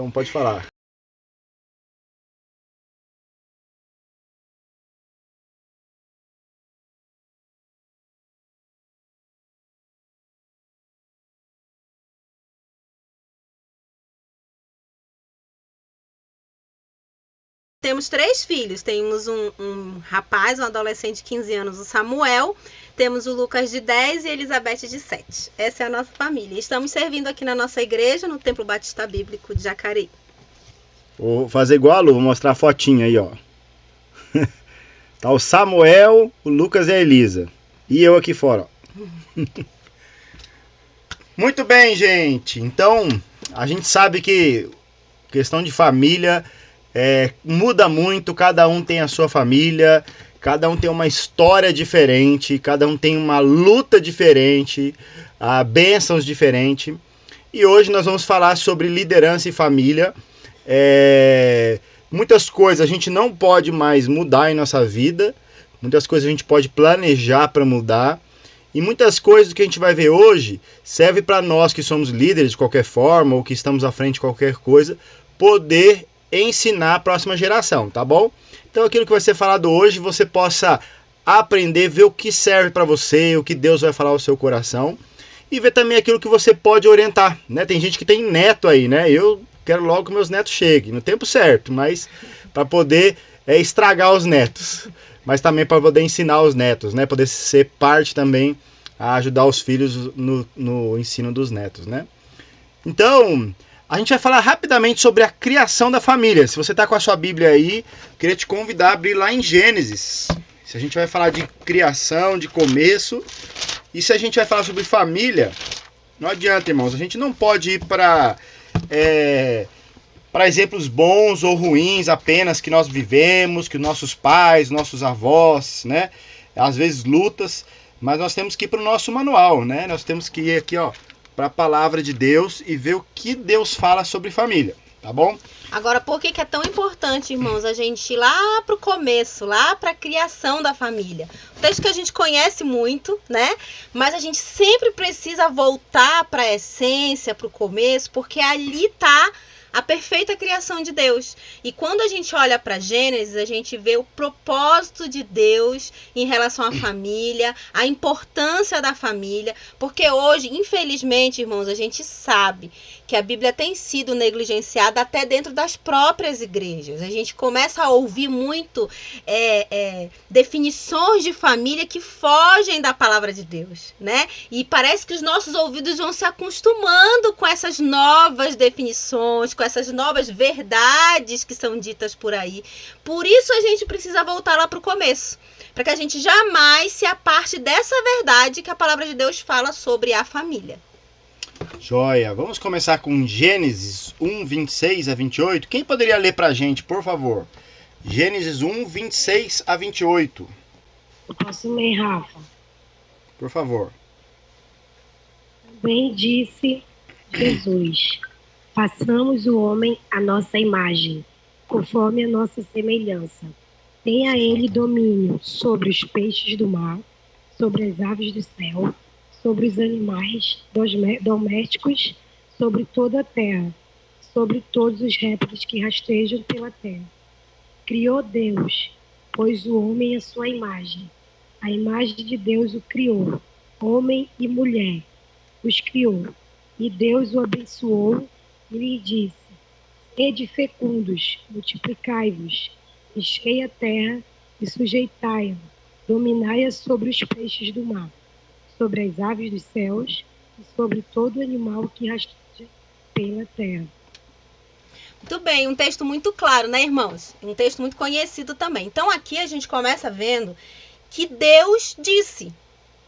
Então pode falar. Temos 3 filhos. Temos um rapaz, um adolescente de 15 anos, o Samuel. Temos o Lucas de 10 e a Elizabeth de 7. Essa é a nossa família. Estamos servindo aqui na nossa igreja, no Templo Batista Bíblico de Jacareí. Vou fazer igual a Lu, vou mostrar a fotinha aí, ó. Tá o Samuel, o Lucas e a Elisa. E eu aqui fora, ó. Muito bem, gente. Então, a gente sabe que questão de família muda muito, cada um tem a sua família, cada um tem uma história diferente, cada um tem uma luta diferente, bênçãos diferentes. E hoje nós vamos falar sobre liderança e família. Muitas coisas a gente não pode mais mudar em nossa vida, muitas coisas a gente pode planejar para mudar, e muitas coisas que a gente vai ver hoje serve para nós que somos líderes de qualquer forma, ou que estamos à frente de qualquer coisa, poder ensinar a próxima geração, tá bom? Então aquilo que vai ser falado hoje, você possa aprender, ver o que serve para você, o que Deus vai falar ao seu coração, e ver também aquilo que você pode orientar, né? Tem gente que tem neto aí, né? Eu quero logo que meus netos cheguem, no tempo certo, mas para poder estragar os netos, mas também para poder ensinar os netos, né? Poder ser parte também a ajudar os filhos no ensino dos netos, né? Então, a gente vai falar rapidamente sobre a criação da família. Se você está com a sua Bíblia aí, queria te convidar a abrir lá em Gênesis. Se a gente vai falar de criação, de começo, e se a gente vai falar sobre família, não adianta, irmãos, a gente não pode ir para exemplos bons ou ruins apenas que nós vivemos, que nossos pais, nossos avós, né? Às vezes lutas, mas nós temos que ir para o nosso manual, né? Nós temos que ir aqui, ó, para a palavra de Deus e ver o que Deus fala sobre família, tá bom? Agora, por que é tão importante, irmãos, a gente ir lá para o começo, lá para a criação da família? Um texto que a gente conhece muito, né? Mas a gente sempre precisa voltar para a essência, para o começo, porque ali está a perfeita criação de Deus. E quando a gente olha para Gênesis, a gente vê o propósito de Deus em relação à família, a importância da família, porque hoje, infelizmente, irmãos, a gente sabe que a Bíblia tem sido negligenciada até dentro das próprias igrejas. A gente começa a ouvir muito definições de família que fogem da palavra de Deus, né? E parece que os nossos ouvidos vão se acostumando com essas novas definições, com essas novas verdades que são ditas por aí. Por isso a gente precisa voltar lá para o começo, para que a gente jamais se aparte dessa verdade que a palavra de Deus fala sobre a família. Joia, vamos começar com Gênesis 1, 26 a 28. Quem poderia ler pra gente, por favor? Gênesis 1, 26 a 28. Eu posso ler, Rafa? Por favor. Também disse Jesus: façamos o homem à nossa imagem, conforme a nossa semelhança. Tenha ele domínio sobre os peixes do mar, sobre as aves do céu, sobre os animais domésticos, sobre toda a terra, sobre todos os répteis que rastejam pela terra. Criou Deus, pois o homem é a sua imagem. A imagem de Deus o criou, homem e mulher os criou. E Deus o abençoou e lhe disse: sede fecundos, multiplicai-vos, enchei a terra e sujeitai-a, dominai-a sobre os peixes do mar, sobre as aves dos céus e sobre todo animal que rasteja pela terra. Muito bem, um texto muito claro, né, irmãos? Um texto muito conhecido também. Então aqui a gente começa vendo que Deus disse,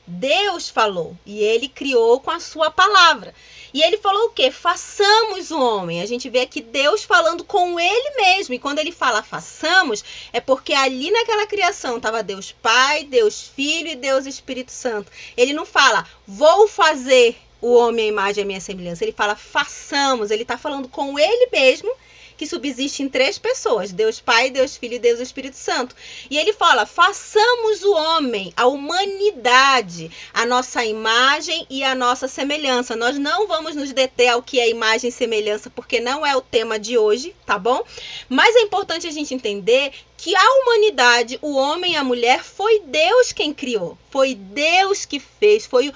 Deus falou, e ele criou com a sua palavra. E ele falou o quê? Façamos o homem. A gente vê aqui Deus falando com ele mesmo. E quando ele fala façamos, é porque ali naquela criação estava Deus Pai, Deus Filho e Deus Espírito Santo. Ele não fala, vou fazer o homem à imagem e à minha semelhança. Ele fala, façamos. Ele está falando com ele mesmo que subsiste em 3 pessoas, Deus Pai, Deus Filho e Deus Espírito Santo. E ele fala, façamos o homem, a humanidade, a nossa imagem e a nossa semelhança. Nós não vamos nos deter ao que é imagem e semelhança, porque não é o tema de hoje, tá bom? Mas é importante a gente entender que a humanidade, o homem e a mulher, foi Deus quem criou. Foi Deus que fez, foi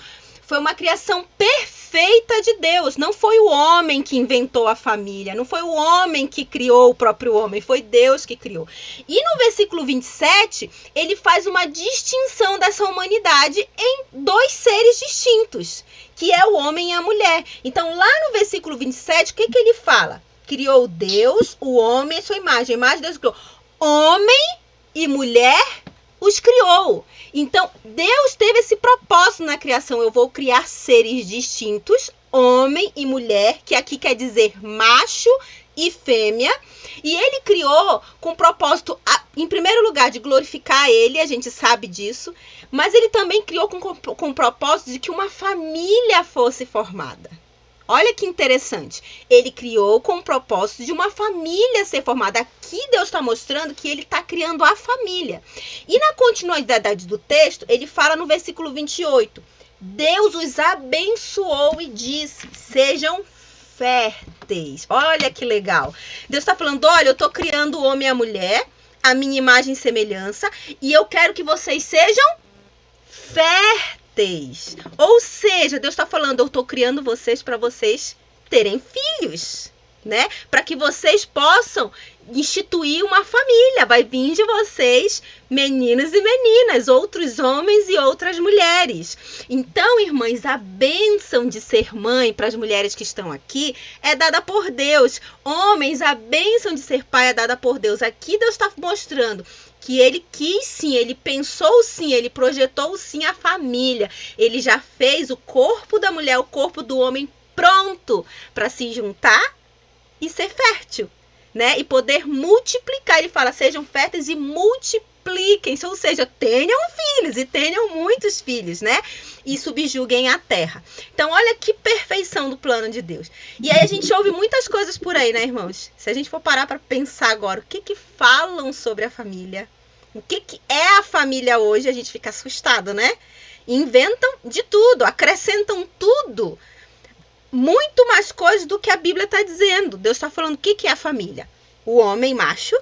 uma criação perfeita de Deus. Não foi o homem que inventou a família, não foi o homem que criou o próprio homem, foi Deus que criou. E no versículo 27, ele faz uma distinção dessa humanidade em 2 seres distintos, que é o homem e a mulher. Então, lá no versículo 27, o que ele fala? Criou Deus, o homem, a sua imagem. A imagem de Deus criou. Homem e mulher os criou. Então, Deus teve esse propósito na criação. Eu vou criar seres distintos, homem e mulher, que aqui quer dizer macho e fêmea. E ele criou com o propósito, em primeiro lugar, de glorificar ele, a gente sabe disso. Mas ele também criou com o propósito de que uma família fosse formada. Olha que interessante. Ele criou com o propósito de uma família ser formada. Aqui Deus está mostrando que ele está criando a família. E na continuidade do texto, ele fala no versículo 28. Deus os abençoou e disse, sejam férteis. Olha que legal. Deus está falando, olha, eu estou criando o homem e a mulher, a minha imagem e semelhança, e eu quero que vocês sejam férteis. Ou seja, Deus está falando, eu estou criando vocês para vocês terem filhos, né? Para que vocês possam instituir uma família. Vai vir de vocês meninos e meninas, outros homens e outras mulheres. Então, irmãs, a bênção de ser mãe para as mulheres que estão aqui é dada por Deus. Homens, a bênção de ser pai é dada por Deus. Aqui Deus está mostrando que ele quis sim, ele pensou sim, ele projetou sim a família. Ele já fez o corpo da mulher, o corpo do homem pronto para se juntar e ser fértil, né? E poder multiplicar. Ele fala, sejam férteis e multipliquem, ou seja, tenham filhos e tenham muitos filhos, né? E subjuguem a terra. Então, olha que perfeição do plano de Deus. E aí a gente ouve muitas coisas por aí, né, irmãos? Se a gente for parar para pensar agora, o que falam sobre a família? O que é a família hoje? A gente fica assustado, né? Inventam de tudo, acrescentam tudo. Muito mais coisas do que a Bíblia está dizendo. Deus está falando o que é a família? O homem macho,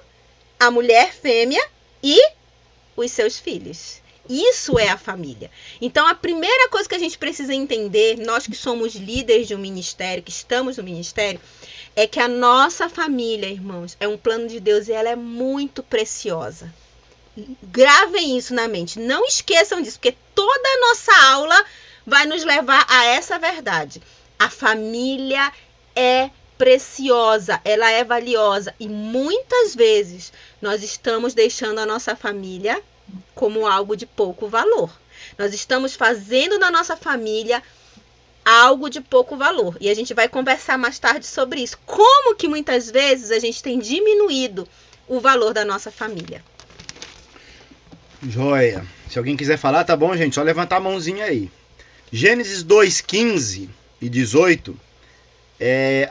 a mulher fêmea e os seus filhos. Isso é a família. Então, a primeira coisa que a gente precisa entender, nós que somos líderes de um ministério, que estamos no ministério, é que a nossa família, irmãos, é um plano de Deus e ela é muito preciosa. Gravem isso na mente. Não esqueçam disso, porque toda a nossa aula vai nos levar a essa verdade. A família é preciosa, ela é valiosa. E muitas vezes nós estamos deixando a nossa família como algo de pouco valor. Nós estamos fazendo da nossa família algo de pouco valor. E a gente vai conversar mais tarde sobre isso. Como que muitas vezes a gente tem diminuído o valor da nossa família. Joia. Se alguém quiser falar, tá bom, gente? Só levantar a mãozinha aí. Gênesis 2:15 e 18.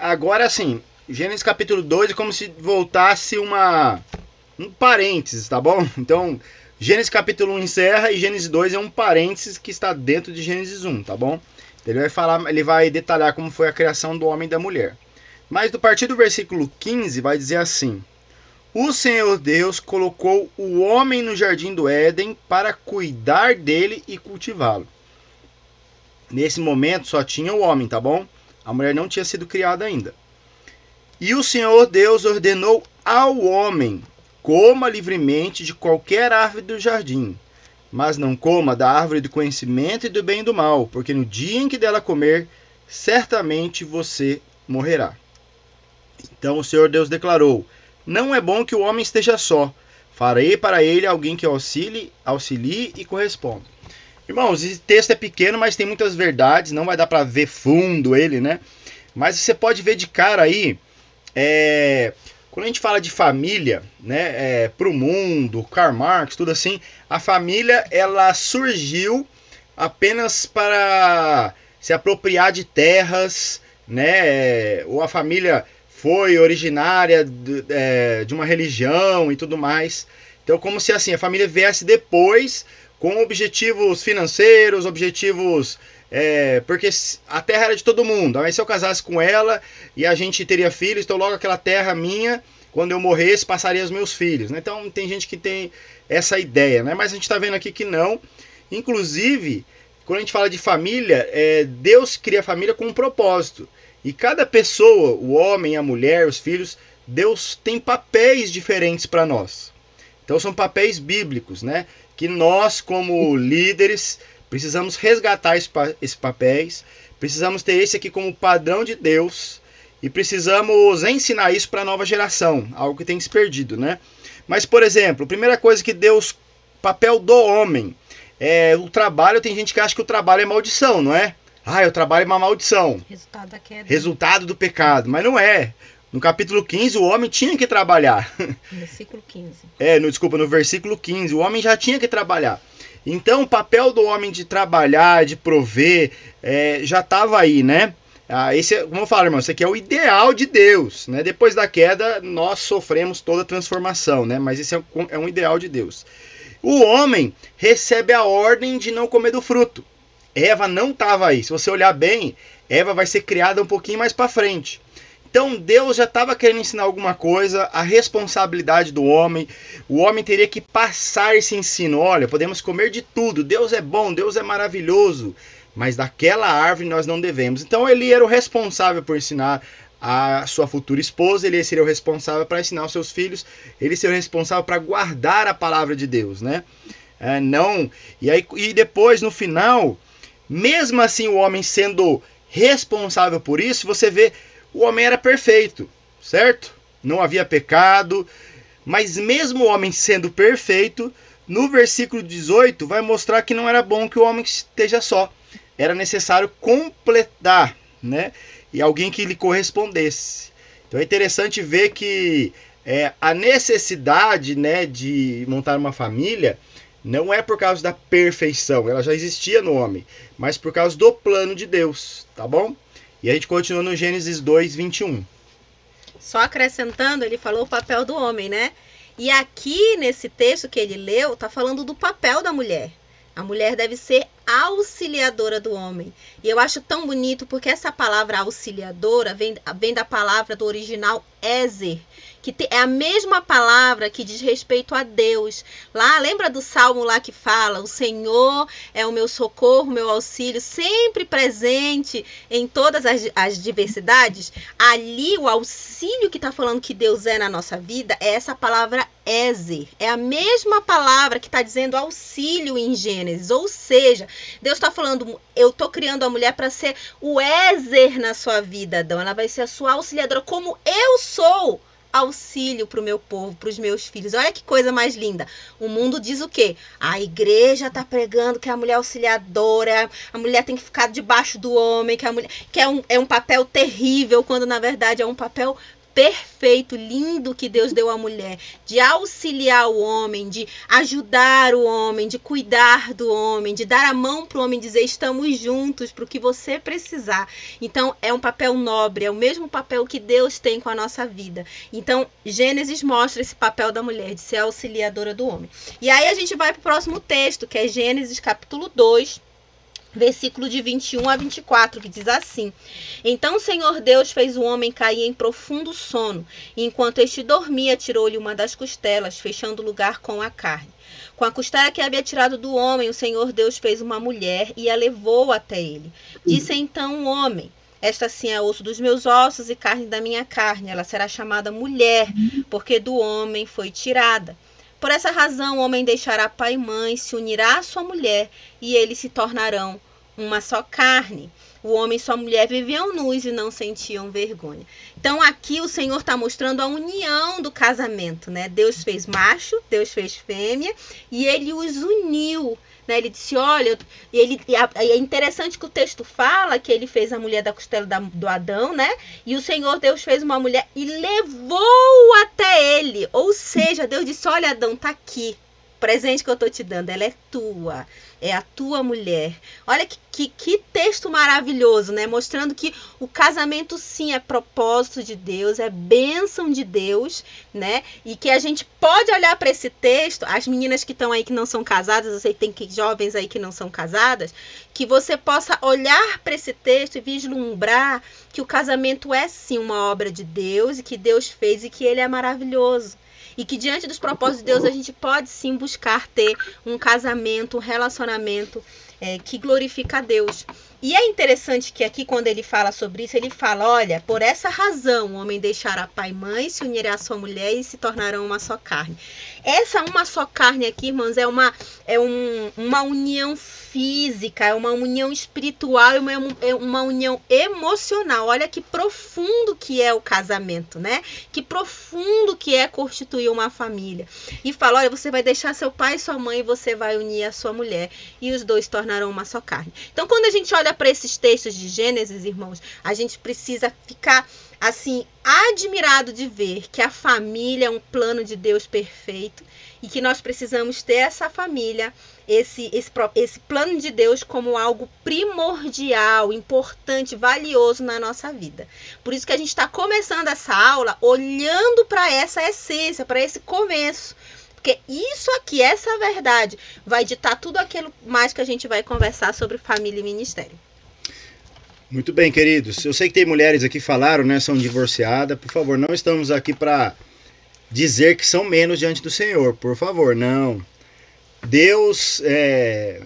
Agora sim, Gênesis capítulo 2 é como se voltasse um parênteses, tá bom? Então, Gênesis capítulo 1 encerra e Gênesis 2 é um parênteses que está dentro de Gênesis 1, tá bom? Ele vai detalhar como foi a criação do homem e da mulher. Mas do partir do versículo 15 vai dizer assim: o Senhor Deus colocou o homem no jardim do Éden para cuidar dele e cultivá-lo. Nesse momento só tinha o homem, tá bom? A mulher não tinha sido criada ainda. E o Senhor Deus ordenou ao homem: coma livremente de qualquer árvore do jardim, mas não coma da árvore do conhecimento e do bem e do mal, porque no dia em que dela comer, certamente você morrerá. Então o Senhor Deus declarou: não é bom que o homem esteja só. Farei para ele alguém que auxilie e corresponda. Irmãos, esse texto é pequeno, mas tem muitas verdades. Não vai dar para ver fundo ele, né? Mas você pode ver de cara aí. Quando a gente fala de família, né? Para o mundo, Karl Marx, tudo assim. A família, ela surgiu apenas para se apropriar de terras, né? Ou a família foi originária de uma religião e tudo mais. Então, como se assim a família viesse depois com objetivos financeiros, objetivos... porque a terra era de todo mundo. Aí se eu casasse com ela e a gente teria filhos, então logo aquela terra minha, quando eu morresse, passaria aos meus filhos, né? Então tem gente que tem essa ideia, né? Mas a gente está vendo aqui que não. Inclusive, quando a gente fala de família, Deus cria a família com um propósito. E cada pessoa, o homem, a mulher, os filhos, Deus tem papéis diferentes para nós. Então são papéis bíblicos, né? Que nós, como líderes, precisamos resgatar esses papéis, precisamos ter esse aqui como padrão de Deus e precisamos ensinar isso para a nova geração, algo que tem se perdido, né? Mas, por exemplo, a primeira coisa que Deus, papel do homem, o trabalho. Tem gente que acha que o trabalho é maldição, não é? O trabalho é uma maldição. Resultado da queda. Resultado do pecado, mas não é. No capítulo 15, o homem tinha que trabalhar. No versículo 15. No versículo 15, o homem já tinha que trabalhar. Então, o papel do homem de trabalhar, de prover, já estava aí, né? Como eu falo, irmão, isso aqui é o ideal de Deus, né? Depois da queda, nós sofremos toda a transformação, né? Mas esse é um ideal de Deus. O homem recebe a ordem de não comer do fruto. Eva não estava aí. Se você olhar bem, Eva vai ser criada um pouquinho mais para frente. Então Deus já estava querendo ensinar alguma coisa, a responsabilidade do homem. O homem teria que passar esse ensino. Olha, podemos comer de tudo. Deus é bom, Deus é maravilhoso. Mas daquela árvore nós não devemos. Então ele era o responsável por ensinar a sua futura esposa. Ele seria o responsável para ensinar os seus filhos. Ele seria o responsável para guardar a palavra de Deus, né? E depois, no final, mesmo assim o homem sendo responsável por isso, você vê... O homem era perfeito, certo? Não havia pecado. Mas mesmo o homem sendo perfeito, no versículo 18 vai mostrar que não era bom que o homem esteja só. Era necessário completar, né? E alguém que lhe correspondesse. Então é interessante ver que a necessidade, né, de montar uma família não é por causa da perfeição. Ela já existia no homem. Mas por causa do plano de Deus, tá bom? E a gente continua no Gênesis 2, 21. Só acrescentando, ele falou o papel do homem, né? E aqui, nesse texto que ele leu, tá falando do papel da mulher. A mulher deve ser auxiliadora do homem. E eu acho tão bonito porque essa palavra auxiliadora vem da palavra do original Ezer, que é a mesma palavra que diz respeito a Deus. Lá, lembra do salmo lá que fala: o Senhor é o meu socorro, meu auxílio, sempre presente em todas as diversidades? Ali, o auxílio que está falando que Deus é na nossa vida é essa palavra Ezer. É a mesma palavra que está dizendo auxílio em Gênesis. Ou seja, Deus está falando: eu estou criando a mulher para ser o Ezer na sua vida, Adão. Ela vai ser a sua auxiliadora, como eu sou auxílio para o meu povo, para os meus filhos. Olha que coisa mais linda. O mundo diz o quê? A igreja está pregando que a mulher é auxiliadora, a mulher tem que ficar debaixo do homem, que é um papel terrível, quando na verdade é um papel perfeito, lindo que Deus deu à mulher, de auxiliar o homem, de ajudar o homem, de cuidar do homem, de dar a mão para o homem, dizer: estamos juntos para o que você precisar. Então é um papel nobre, é o mesmo papel que Deus tem com a nossa vida. Então Gênesis mostra esse papel da mulher, de ser auxiliadora do homem. E aí a gente vai para o próximo texto, que é Gênesis capítulo 2, versículo de 21 a 24, que diz assim: então o Senhor Deus fez o homem cair em profundo sono, e enquanto este dormia, tirou-lhe uma das costelas, fechando o lugar com a carne. Com a costela que havia tirado do homem, o Senhor Deus fez uma mulher e a levou até ele. Disse então o homem: esta sim é osso dos meus ossos e carne da minha carne. Ela será chamada mulher, porque do homem foi tirada. Por essa razão, o homem deixará pai e mãe, se unirá à sua mulher, e eles se tornarão uma só carne. O homem e sua mulher viviam nus e não sentiam vergonha. Então aqui o Senhor está mostrando a união do casamento, né? Deus fez macho, Deus fez fêmea, e ele os uniu, né? Ele disse: olha, é interessante que o texto fala que ele fez a mulher da costela do Adão, né? E o Senhor Deus fez uma mulher e levou até ele. Ou seja, Deus disse: olha, Adão, tá aqui. presente que eu tô te dando, ela é tua. É a tua mulher. Olha que texto maravilhoso, né? Mostrando que o casamento, sim, é propósito de Deus, é bênção de Deus, né? E que a gente pode olhar para esse texto, as meninas que estão aí que não são casadas, eu sei que tem jovens aí que não são casadas, que você possa olhar para esse texto e vislumbrar que o casamento é, sim, uma obra de Deus, e que Deus fez e que ele é maravilhoso. E que diante dos propósitos de Deus a gente pode sim buscar ter um casamento, um relacionamento que glorifica a Deus. E é interessante que aqui quando ele fala sobre isso, ele fala, olha, por essa razão o homem deixará pai e mãe, se unirá à sua mulher e se tornarão uma só carne. Essa uma só carne aqui, irmãos, é uma união física, é uma união espiritual, é uma união emocional. Olha que profundo que é o casamento, né? Que profundo que é constituir uma família. E fala, olha, você vai deixar seu pai e sua mãe e você vai unir a sua mulher e os dois tornarão uma só carne. Então, quando a gente olha para esses textos de Gênesis, irmãos, a gente precisa ficar assim, admirado de ver que a família é um plano de Deus perfeito e que nós precisamos ter essa família, esse plano de Deus como algo primordial, importante, valioso na nossa vida. Por isso que a gente está começando essa aula olhando para essa essência, para esse começo. Porque isso aqui, essa verdade, vai ditar tudo aquilo mais que a gente vai conversar sobre família e ministério. Muito bem, queridos. Eu sei que tem mulheres aqui que falaram, né, são divorciadas. Por favor, não estamos aqui para dizer que são menos diante do Senhor. Por favor, não. Deus,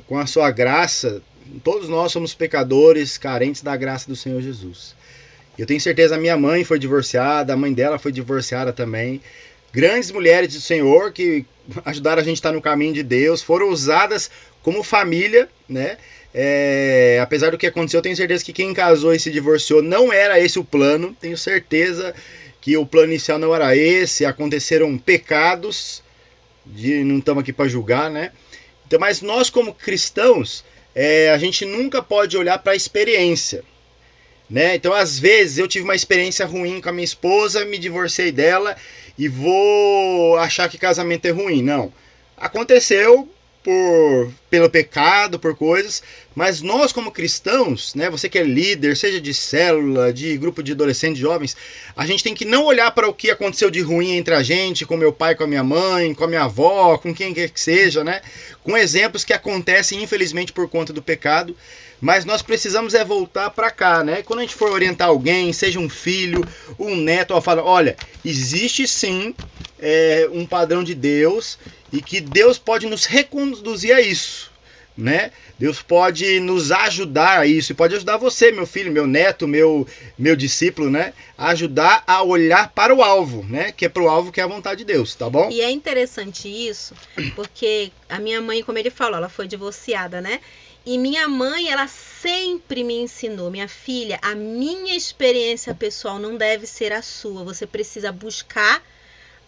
com a sua graça, todos nós somos pecadores, carentes da graça do Senhor Jesus. Eu tenho certeza, a minha mãe foi divorciada, a mãe dela foi divorciada também. Grandes mulheres do Senhor que ajudaram a gente a estar no caminho de Deus, foram usadas como família, né? Apesar do que aconteceu, eu tenho certeza que quem casou e se divorciou não era esse o plano. Tenho certeza que o plano inicial não era esse. Aconteceram pecados, não estamos aqui para julgar, né? Então, mas nós como cristãos, a gente nunca pode olhar para a experiência, né? Então, às vezes eu tive uma experiência ruim com a minha esposa, me divorciei dela e vou achar que casamento é ruim. Não, aconteceu pelo pecado, por coisas, mas nós como cristãos, né, você que é líder, seja de célula, de grupo de adolescentes, jovens, a gente tem que não olhar para o que aconteceu de ruim entre a gente, com meu pai, com a minha mãe, com a minha avó, com quem quer que seja, né, com exemplos que acontecem infelizmente por conta do pecado, mas nós precisamos voltar para cá, né? Quando a gente for orientar alguém, seja um filho, um neto, fala, olha, existe sim um padrão de Deus e que Deus pode nos reconduzir a isso, né? Deus pode nos ajudar a isso e pode ajudar você, meu filho, meu neto, meu discípulo, né? A ajudar a olhar para o alvo, né? Que é para o alvo que é a vontade de Deus, tá bom? E é interessante isso, porque a minha mãe, como ele falou, ela foi divorciada, né? E minha mãe, ela sempre me ensinou, minha filha, a minha experiência pessoal não deve ser a sua. Você precisa buscar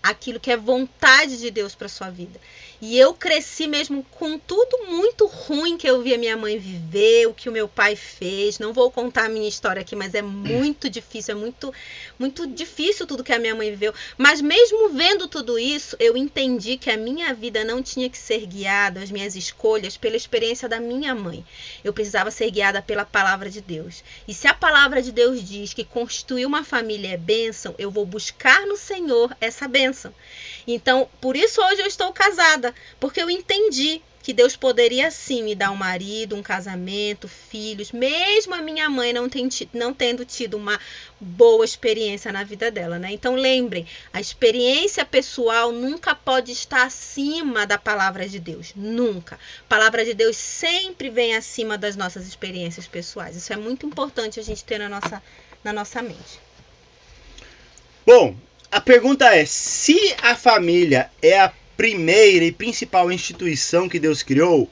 aquilo que é vontade de Deus para sua vida. E eu cresci mesmo com tudo muito ruim que eu via minha mãe viver, o que o meu pai fez. Não vou contar a minha história aqui, mas é muito difícil, muito difícil tudo que a minha mãe viveu. Mas mesmo vendo tudo isso, eu entendi que a minha vida não tinha que ser guiada, as minhas escolhas, pela experiência da minha mãe. Eu precisava ser guiada pela palavra de Deus. E se a palavra de Deus diz que constituir uma família é bênção, eu vou buscar no Senhor essa bênção. Então, por isso hoje eu estou casada, porque eu entendi que Deus poderia sim me dar um marido, um casamento, filhos, mesmo a minha mãe não tendo tido uma boa experiência na vida dela, né? Então lembrem, a experiência pessoal nunca pode estar acima da palavra de Deus, nunca. A palavra de Deus sempre vem acima das nossas experiências pessoais. Isso é muito importante a gente ter na nossa mente. Bom, a pergunta é, se a família é a primeira e principal instituição que Deus criou,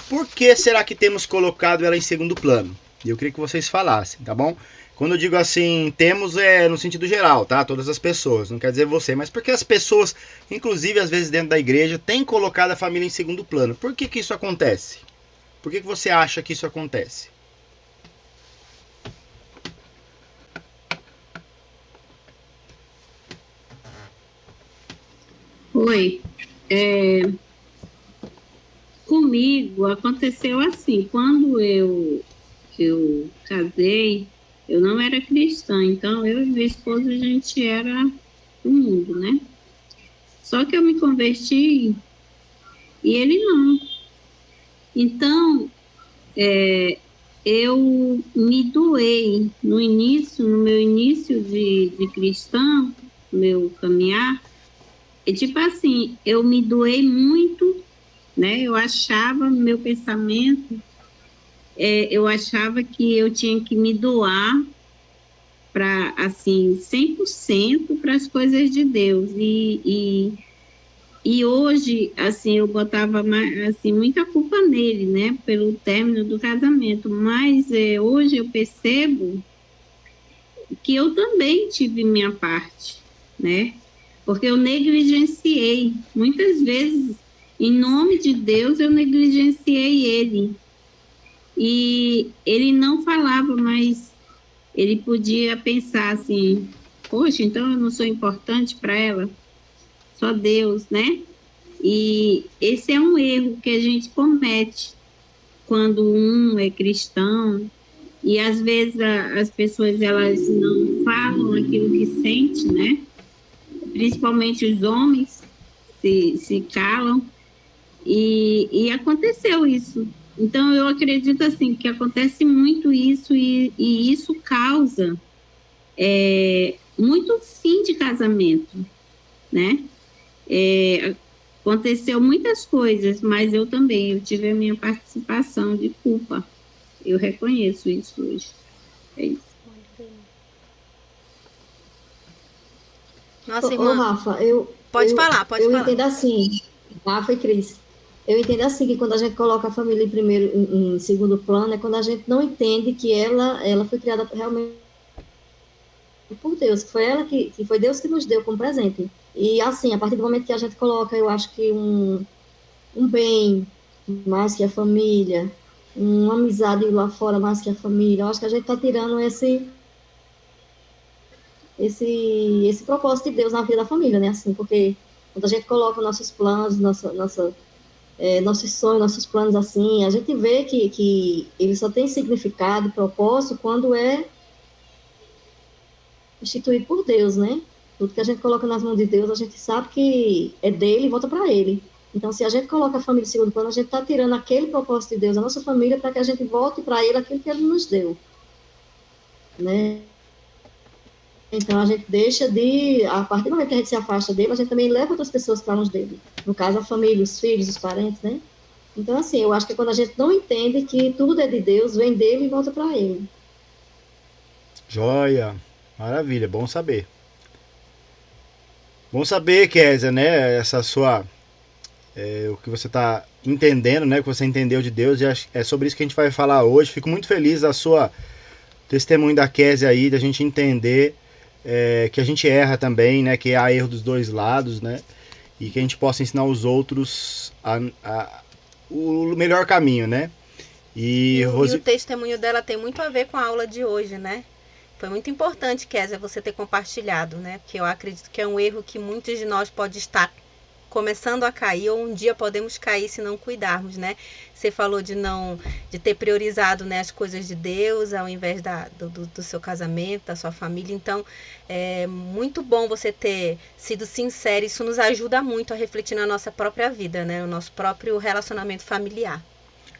por que será que temos colocado ela em segundo plano? Eu queria que vocês falassem, tá bom? Quando eu digo assim, temos no sentido geral, tá? Todas as pessoas, não quer dizer você, mas porque as pessoas, inclusive às vezes dentro da igreja, têm colocado a família em segundo plano. Por que isso acontece? Por que você acha que isso acontece? Oi, comigo aconteceu assim, quando eu casei, eu não era cristã, então eu e meu esposo, a gente era do mundo, né? Só que eu me converti e ele não. Então, eu me doei no meu início de cristã, meu caminhar, e tipo assim, eu me doei muito, né? Eu achava, no meu pensamento, eu achava que eu tinha que me doar para, assim, 100% para as coisas de Deus. E hoje, assim, eu botava assim, muita culpa nele, né, pelo término do casamento. Mas hoje eu percebo que eu também tive minha parte, né? Porque eu negligenciei. Muitas vezes, em nome de Deus, eu negligenciei ele. E ele não falava, mas ele podia pensar assim: poxa, então eu não sou importante para ela? Só Deus, né? E esse é um erro que a gente comete quando um é cristão. E às vezes as pessoas elas não falam aquilo que sente, né? Principalmente os homens se calam. E aconteceu isso. Então eu acredito assim que acontece muito isso e isso causa muito fim de casamento, né? Aconteceu muitas coisas, mas eu também, eu tive a minha participação de culpa. Eu reconheço isso hoje. É isso. Nossa, irmã. Rafa, Pode falar. Eu entendo assim, Rafa e Cris, eu entendo assim que quando a gente coloca a família em segundo plano, é quando a gente não entende que ela foi criada realmente por Deus, que foi Deus que nos deu como presente. E assim, a partir do momento que a gente coloca, eu acho que um bem mais que a família, uma amizade lá fora mais que a família, eu acho que a gente está tirando esse propósito de Deus na vida da família, né? Assim, porque quando a gente coloca nossos planos, nossos sonhos, nossos planos assim, a gente vê que ele só tem significado, propósito, quando é instituído por Deus, né? Tudo que a gente coloca nas mãos de Deus, a gente sabe que é dele e volta para ele. Então, se a gente coloca a família em segundo plano, a gente está tirando aquele propósito de Deus, a nossa família, para que a gente volte para ele aquilo que ele nos deu, né? Então, a gente a partir do momento que a gente se afasta dele, a gente também leva outras pessoas para longe dele. No caso, a família, os filhos, os parentes, né? Então, assim, eu acho que quando a gente não entende que tudo é de Deus, vem dele e volta para ele. Joia! Maravilha, bom saber. Bom saber, Kézia, né? Essa sua... o que você está entendendo, né? O que você entendeu de Deus. E é sobre isso que a gente vai falar hoje. Fico muito feliz da sua testemunho da Kézia aí, da gente entender que a gente erra também, né? Que há erro dos dois lados, né? E que a gente possa ensinar os outros o melhor caminho, né? E o testemunho dela tem muito a ver com a aula de hoje, né? Foi muito importante, Kézia, você ter compartilhado, né? Porque eu acredito que é um erro que muitos de nós pode estar começando a cair, ou um dia podemos cair se não cuidarmos, né? Você falou de ter priorizado, né, as coisas de Deus ao invés do seu casamento, da sua família. Então, é muito bom você ter sido sincero. Isso nos ajuda muito a refletir na nossa própria vida, né? No nosso próprio relacionamento familiar.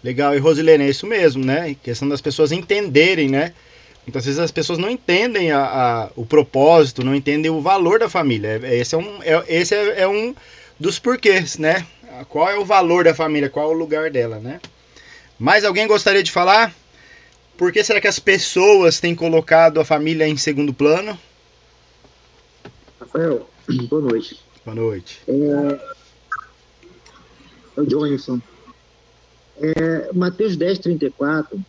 Legal, e Rosilene, é isso mesmo, né? Questão das pessoas entenderem, né? Muitas vezes as pessoas não entendem o propósito, não entendem o valor da família. Esse é um dos porquês, né? Qual é o valor da família, qual é o lugar dela, né? Mais alguém gostaria de falar? Por que será que as pessoas têm colocado a família em segundo plano? Rafael, boa noite. Boa noite. É o Johnson. Mateus 10:34,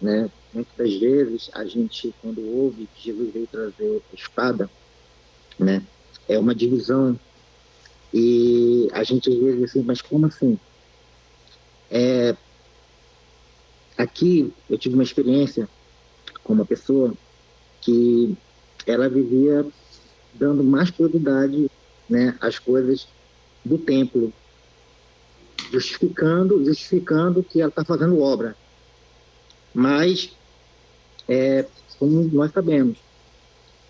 né? Muitas das vezes a gente, quando ouve que Jesus veio trazer a espada, né? É uma divisão. E a gente às vezes assim, mas como assim? Aqui eu tive uma experiência com uma pessoa que ela vivia dando mais prioridade, né, às coisas do templo. justificando que ela está fazendo obra. Mas, como nós sabemos,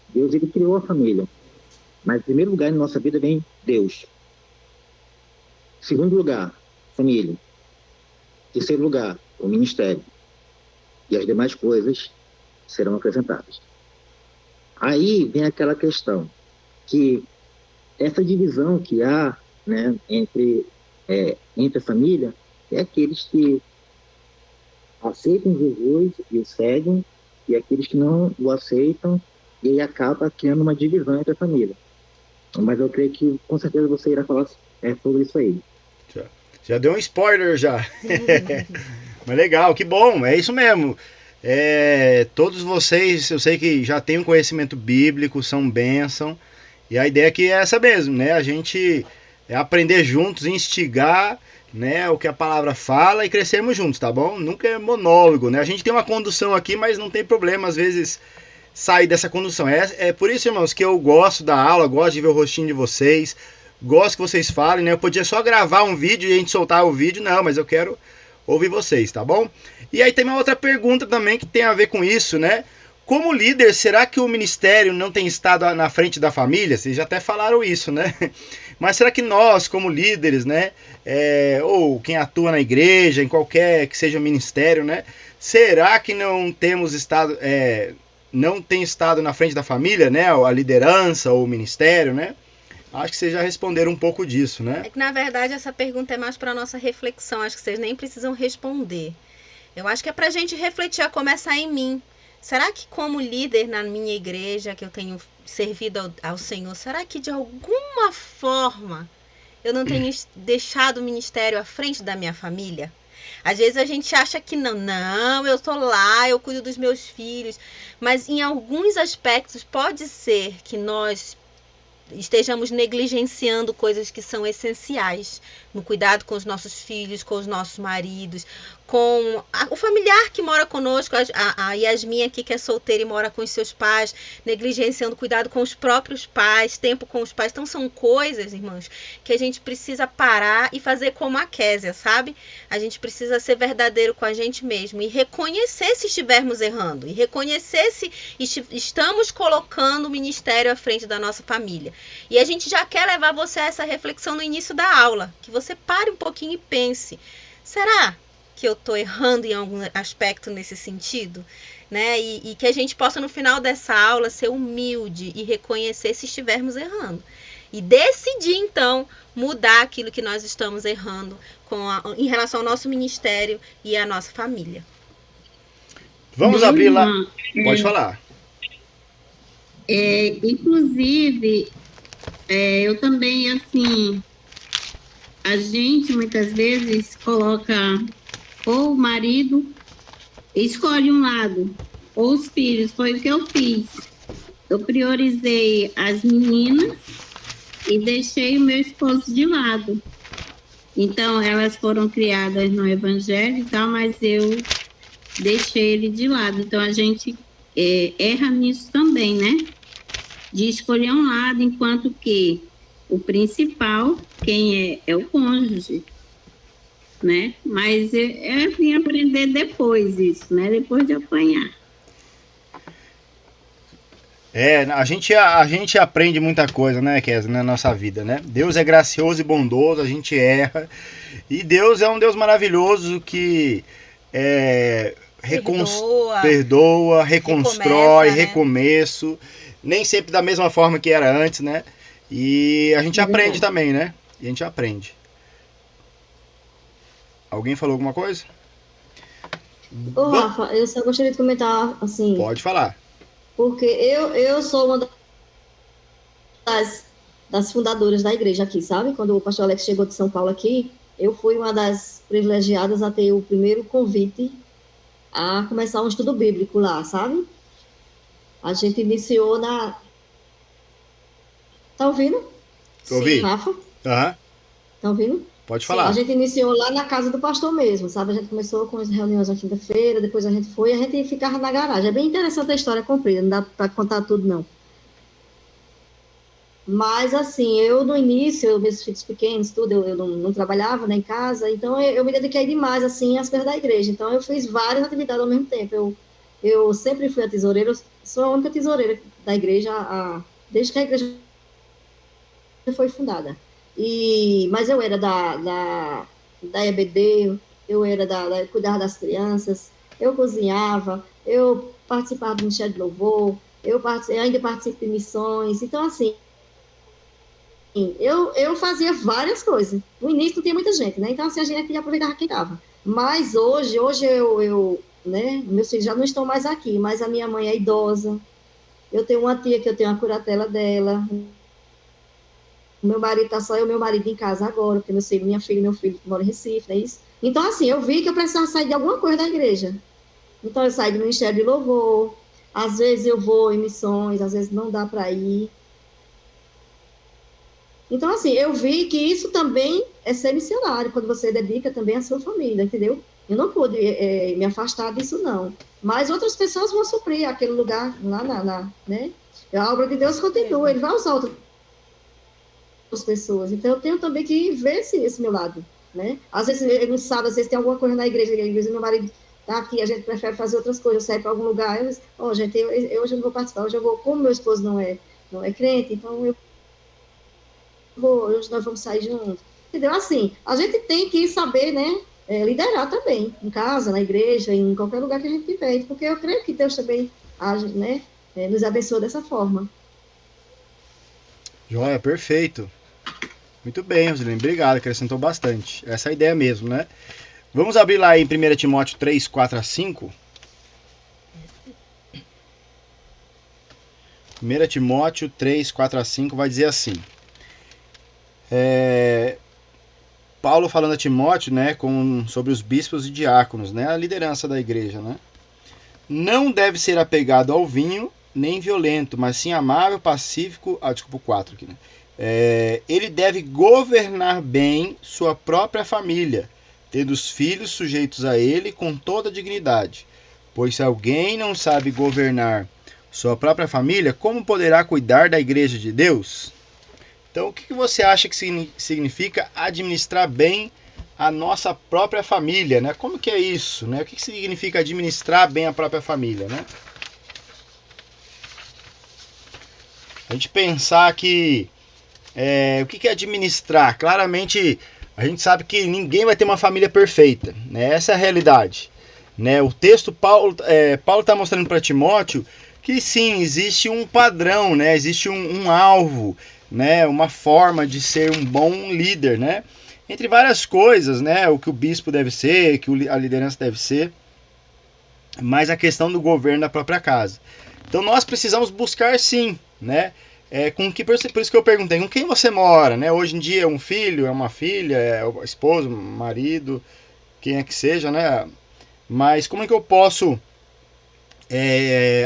Deus ele criou a família. Mas, em primeiro lugar, na nossa vida vem Deus. Segundo lugar, família. Terceiro lugar, o ministério. E as demais coisas serão acrescentadas. Aí vem aquela questão que essa divisão que há, né, entre a família é aqueles que aceitam Jesus e o seguem, e aqueles que não o aceitam, e aí acaba criando uma divisão entre a família. Mas eu creio que com certeza você irá falar sobre isso aí. Já deu um spoiler já. Mas legal, que bom, é isso mesmo. Todos vocês, eu sei que já têm um conhecimento bíblico, são bênção. E a ideia aqui é essa mesmo, né? A gente aprender juntos, instigar, né, o que a palavra fala e crescermos juntos, tá bom? Nunca é monólogo, né? A gente tem uma condução aqui, mas não tem problema, às vezes, sair dessa condução. É por isso, irmãos, que eu gosto da aula, gosto de ver o rostinho de vocês, gosto que vocês falem, né? Eu podia só gravar um vídeo e a gente soltar o vídeo, não, mas eu quero ouvir vocês, tá bom? E aí tem uma outra pergunta também que tem a ver com isso, né? Como líder, será que o ministério não tem estado na frente da família? Vocês já até falaram isso, né? Mas será que nós, como líderes, né? Ou quem atua na igreja, em qualquer que seja o ministério, né? Será que não temos estado, não tem estado na frente da família, né? A liderança ou o ministério, né? Acho que vocês já responderam um pouco disso, né? É que, na verdade, essa pergunta é mais para nossa reflexão. Acho que vocês nem precisam responder. Eu acho que é para a gente refletir, a começar em mim. Será que como líder na minha igreja, que eu tenho servido ao Senhor, será que de alguma forma eu não tenho deixado o ministério à frente da minha família? Às vezes a gente acha que não, eu estou lá, eu cuido dos meus filhos. Mas em alguns aspectos pode ser que nós estejamos negligenciando coisas que são essenciais no cuidado com os nossos filhos, com os nossos maridos, com o familiar que mora conosco, a Yasmin aqui que é solteira e mora com os seus pais, negligenciando cuidado com os próprios pais, tempo com os pais. Então são coisas, irmãos, que a gente precisa parar e fazer como a Késia, sabe? A gente precisa ser verdadeiro com a gente mesmo e reconhecer se estivermos errando, e reconhecer se estamos colocando o ministério à frente da nossa família. E a gente já quer levar você a essa reflexão no início da aula, que você pare um pouquinho e pense, será que eu estou errando em algum aspecto nesse sentido? Né? E que a gente possa no final dessa aula ser humilde e reconhecer se estivermos errando. E decidir então mudar aquilo que nós estamos errando em relação ao nosso ministério e à nossa família. Vamos abrir lá. Pode falar. Inclusive, eu também, assim, a gente muitas vezes coloca ou o marido, escolhe um lado, ou os filhos. Foi o que eu fiz. Eu priorizei as meninas e deixei o meu esposo de lado. Então, elas foram criadas no evangelho e tal, mas eu deixei ele de lado. Então, a gente erra nisso também, né? De escolher um lado, enquanto que o principal, quem é o cônjuge, né? Mas eu vim aprender depois isso, né? Depois de apanhar. A gente aprende muita coisa, né, Kézia, na nossa vida, né? Deus é gracioso e bondoso, a gente erra. E Deus é um Deus maravilhoso que perdoa, reconstrói, recomeço. Nem sempre da mesma forma que era antes, né? E a gente aprende também, né? E a gente aprende. Alguém falou alguma coisa? Ô, Rafa, eu só gostaria de comentar, assim... Pode falar. Porque eu sou uma das fundadoras da igreja aqui, sabe? Quando o pastor Alex chegou de São Paulo aqui, eu fui uma das privilegiadas a ter o primeiro convite a começar um estudo bíblico lá, sabe? A gente iniciou na... Tá ouvindo? Tô ouvindo. Rafa? Tá ouvindo? Pode falar. Sim, a gente iniciou lá na casa do pastor mesmo, sabe? A gente começou com as reuniões na quinta-feira, depois a gente ficava na garagem. É bem interessante a história comprida, não dá para contar tudo, não. Mas, assim, eu no início, meus filhos pequenos, tudo, eu não trabalhava, né, em casa, então eu me dediquei demais, assim, às coisas da igreja. Então, eu fiz várias atividades ao mesmo tempo. Eu sempre fui a tesoureira, eu sou a única tesoureira da igreja, desde que a igreja foi fundada. Mas eu era da EBD, eu era cuidar das crianças, eu cozinhava, eu participava do Ministério de Louvor, eu ainda participo de missões. Então, assim, eu fazia várias coisas. No início não tinha muita gente, né? Então, assim, a gente aproveitava quem estava. Mas hoje né? Meus filhos já não estão mais aqui, mas a minha mãe é idosa. Eu tenho uma tia que eu tenho a curatela dela. O meu marido tá só eu e meu marido em casa agora, porque minha filha e meu filho moram em Recife, não é isso? Então, assim, eu vi que eu precisava sair de alguma coisa da igreja. Então, eu saí do Ministério de Louvor. Às vezes eu vou em missões, às vezes não dá para ir. Então, assim, eu vi que isso também é ser missionário, quando você dedica também à sua família, entendeu? Eu não pude me afastar disso, não. Mas outras pessoas vão suprir aquele lugar lá, né? A obra de Deus continua, ele vai usar outras pessoas. Então, eu tenho também que ver esse meu lado, né? Às vezes, eu não sabe, às vezes tem alguma coisa na igreja, meu marido tá aqui, a gente prefere fazer outras coisas, sair para algum lugar, gente, eu hoje não vou participar, hoje eu vou, como meu esposo não é crente, então hoje nós vamos sair juntos. Entendeu? Assim, a gente tem que saber, né, liderar também, em casa, na igreja, em qualquer lugar que a gente tiver, porque eu creio que Deus também age, né, nos abençoa dessa forma. Joia, perfeito. Muito bem, Rosilene, obrigado, acrescentou bastante. Essa é a ideia mesmo, né? Vamos abrir lá em 1 Timóteo 3, 4 a 5. 1 Timóteo 3, 4 a 5 vai dizer assim. Paulo falando a Timóteo, né, sobre os bispos e diáconos, né, a liderança da igreja, né? Não deve ser apegado ao vinho, nem violento, mas sim amável, pacífico. Desculpa o 4 aqui, né? Ele deve governar bem sua própria família, tendo os filhos sujeitos a ele com toda a dignidade. Pois se alguém não sabe governar sua própria família, como poderá cuidar da igreja de Deus? Então, o que você acha que significa administrar bem a nossa própria família, né? Como que é isso, né? O que significa administrar bem a própria família, né? A gente pensar que o que é administrar? Claramente, a gente sabe que ninguém vai ter uma família perfeita, né? Essa é a realidade, né? O texto, Paulo está mostrando para Timóteo que sim, existe um padrão, né? Existe um alvo, né? Uma forma de ser um bom líder, né? Entre várias coisas, né? O que o bispo deve ser, que a liderança deve ser, mas a questão do governo da própria casa. Então nós precisamos buscar sim, né? Por isso que eu perguntei, com quem você mora, né? Hoje em dia é um filho, é uma filha, é o esposo, marido, quem é que seja, né? Mas como é que eu posso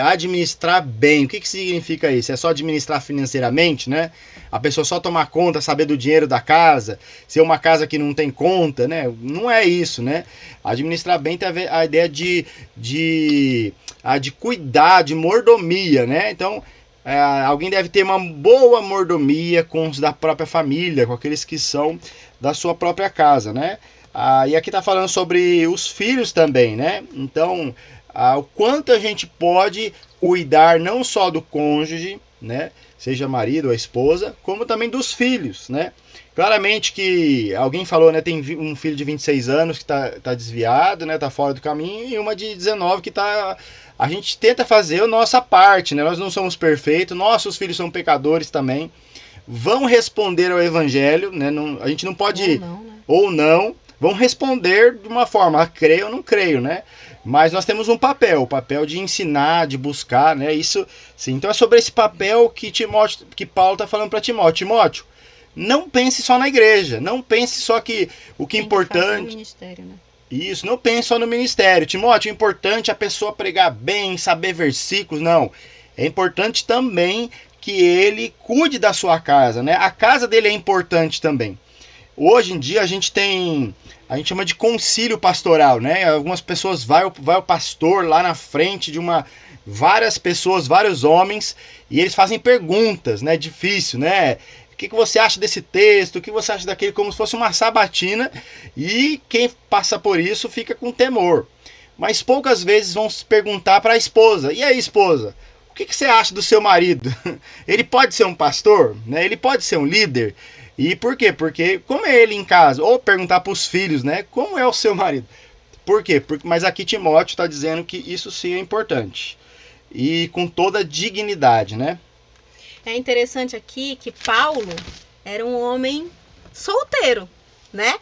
administrar bem? O que significa isso? É só administrar financeiramente, né? A pessoa só tomar conta, saber do dinheiro da casa, ser uma casa que não tem conta, né? Não é isso, né? Administrar bem tem a ideia de cuidar, de mordomia, né? Então, alguém deve ter uma boa mordomia com os da própria família, com aqueles que são da sua própria casa, né? E aqui está falando sobre os filhos também, né? Então, o quanto a gente pode cuidar não só do cônjuge, né? Seja marido ou esposa, como também dos filhos, né? Claramente que alguém falou, né? Tem um filho de 26 anos que tá desviado, né? Tá fora do caminho, e uma de 19 que tá... A gente tenta fazer a nossa parte, né? Nós não somos perfeitos, nossos filhos são pecadores também. Vão responder ao evangelho, né? A gente não pode... Ou não. Vão responder de uma forma, creio ou não creio, né? Mas nós temos um papel, o papel de ensinar, de buscar, né? Isso, sim. Então é sobre esse papel que Paulo está falando para Timóteo. Timóteo, não pense só na igreja, não pense só que o que é importante... No ministério, né? Isso, não pense só no ministério. Timóteo, o importante é a pessoa pregar bem, saber versículos, não. É importante também que ele cuide da sua casa, né? A casa dele é importante também. Hoje em dia a gente chama de concílio pastoral, né? Algumas pessoas vai o pastor lá na frente várias pessoas, vários homens, e eles fazem perguntas, né? Difícil, né? O que você acha desse texto? O que você acha daquele? Como se fosse uma sabatina, e quem passa por isso fica com temor. Mas poucas vezes vão se perguntar para a esposa: e aí, esposa, o que você acha do seu marido? Ele pode ser um pastor? Né? Ele pode ser um líder? E por quê? Porque como é ele em casa? Ou perguntar para os filhos, né? Como é o seu marido? Por quê? Mas aqui Timóteo está dizendo que isso sim é importante. E com toda dignidade, né? É interessante aqui que Paulo era um homem solteiro, né?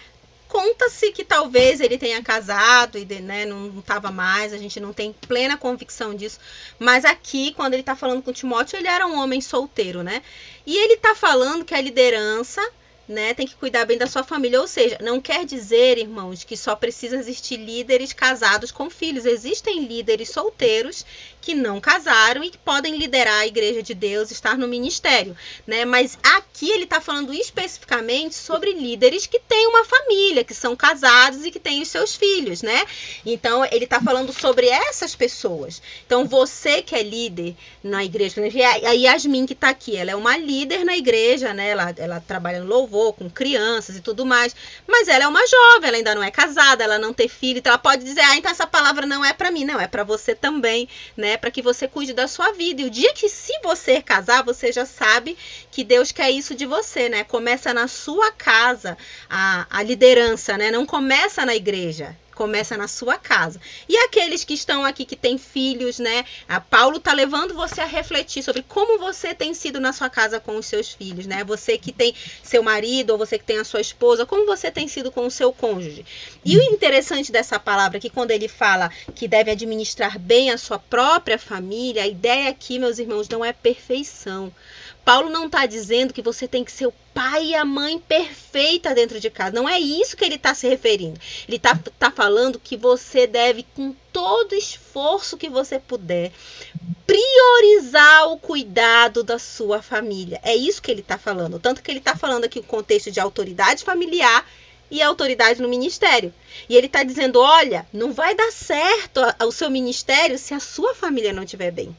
Conta-se que talvez ele tenha casado e né, não estava mais, a gente não tem plena convicção disso. Mas aqui, quando ele está falando com Timóteo, ele era um homem solteiro, né? E ele está falando que a liderança, né, tem que cuidar bem da sua família. Ou seja, não quer dizer, irmãos, que só precisa existir líderes casados com filhos. Existem líderes solteiros que não casaram e que podem liderar a igreja de Deus, estar no ministério, né? Mas aqui ele está falando especificamente sobre líderes que têm uma família, que são casados e que têm os seus filhos, né? Então ele está falando sobre essas pessoas. Então você que é líder na igreja, a Yasmin que está aqui, ela é uma líder na igreja, né? Ela trabalha no louvor com crianças e tudo mais, mas ela é uma jovem, ela ainda não é casada, ela não tem filho, então ela pode dizer: então essa palavra não é para mim. Não, é para você também, né? Para que você cuide da sua vida. E o dia que, se você casar, você já sabe que Deus quer isso de você, né? Começa na sua casa a liderança, né? Não começa na igreja. Começa na sua casa. E aqueles que estão aqui, que têm filhos, né? A Paulo está levando você a refletir sobre como você tem sido na sua casa com os seus filhos, né? Você que tem seu marido, ou você que tem a sua esposa, como você tem sido com o seu cônjuge. E o interessante dessa palavra é que quando ele fala que deve administrar bem a sua própria família, a ideia aqui, meus irmãos, não é perfeição. Paulo não está dizendo que você tem que ser o pai e a mãe perfeita dentro de casa. Não é isso que ele está se referindo. Ele está falando que você deve, com todo esforço que você puder, priorizar o cuidado da sua família. É isso que ele está falando. Tanto que ele está falando aqui o contexto de autoridade familiar e autoridade no ministério. E ele está dizendo: olha, não vai dar certo o seu ministério se a sua família não estiver bem.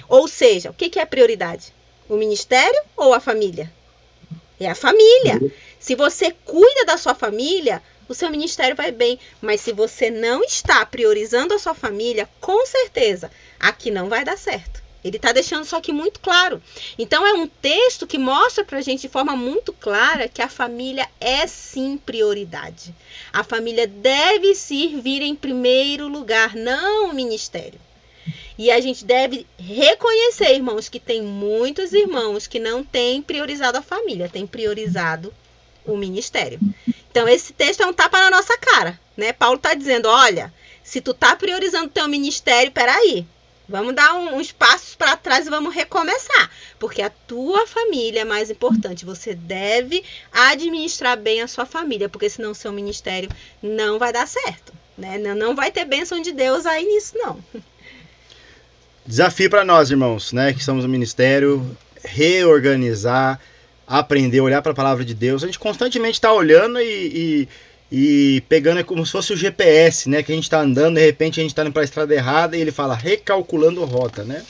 Ou seja, o que é prioridade? O ministério ou a família? É a família. Se você cuida da sua família, o seu ministério vai bem. Mas se você não está priorizando a sua família, com certeza, aqui não vai dar certo. Ele está deixando isso aqui muito claro. Então é um texto que mostra para a gente de forma muito clara que a família é sim prioridade. A família deve vir em primeiro lugar, não o ministério. E a gente deve reconhecer, irmãos, que tem muitos irmãos que não têm priorizado a família, têm priorizado o ministério. Então, esse texto é um tapa na nossa cara, né? Paulo está dizendo: olha, se tu tá priorizando o teu ministério, peraí, vamos dar uns passos para trás e vamos recomeçar. Porque a tua família é mais importante. Você deve administrar bem a sua família, porque senão o seu ministério não vai dar certo, né? Não vai ter bênção de Deus aí nisso, não. Desafio para nós, irmãos, né, que somos um ministério, reorganizar, aprender, olhar para a palavra de Deus. A gente constantemente está olhando e pegando como se fosse o GPS, né, que a gente está andando, de repente a gente está indo para a estrada errada e ele fala recalculando rota, né?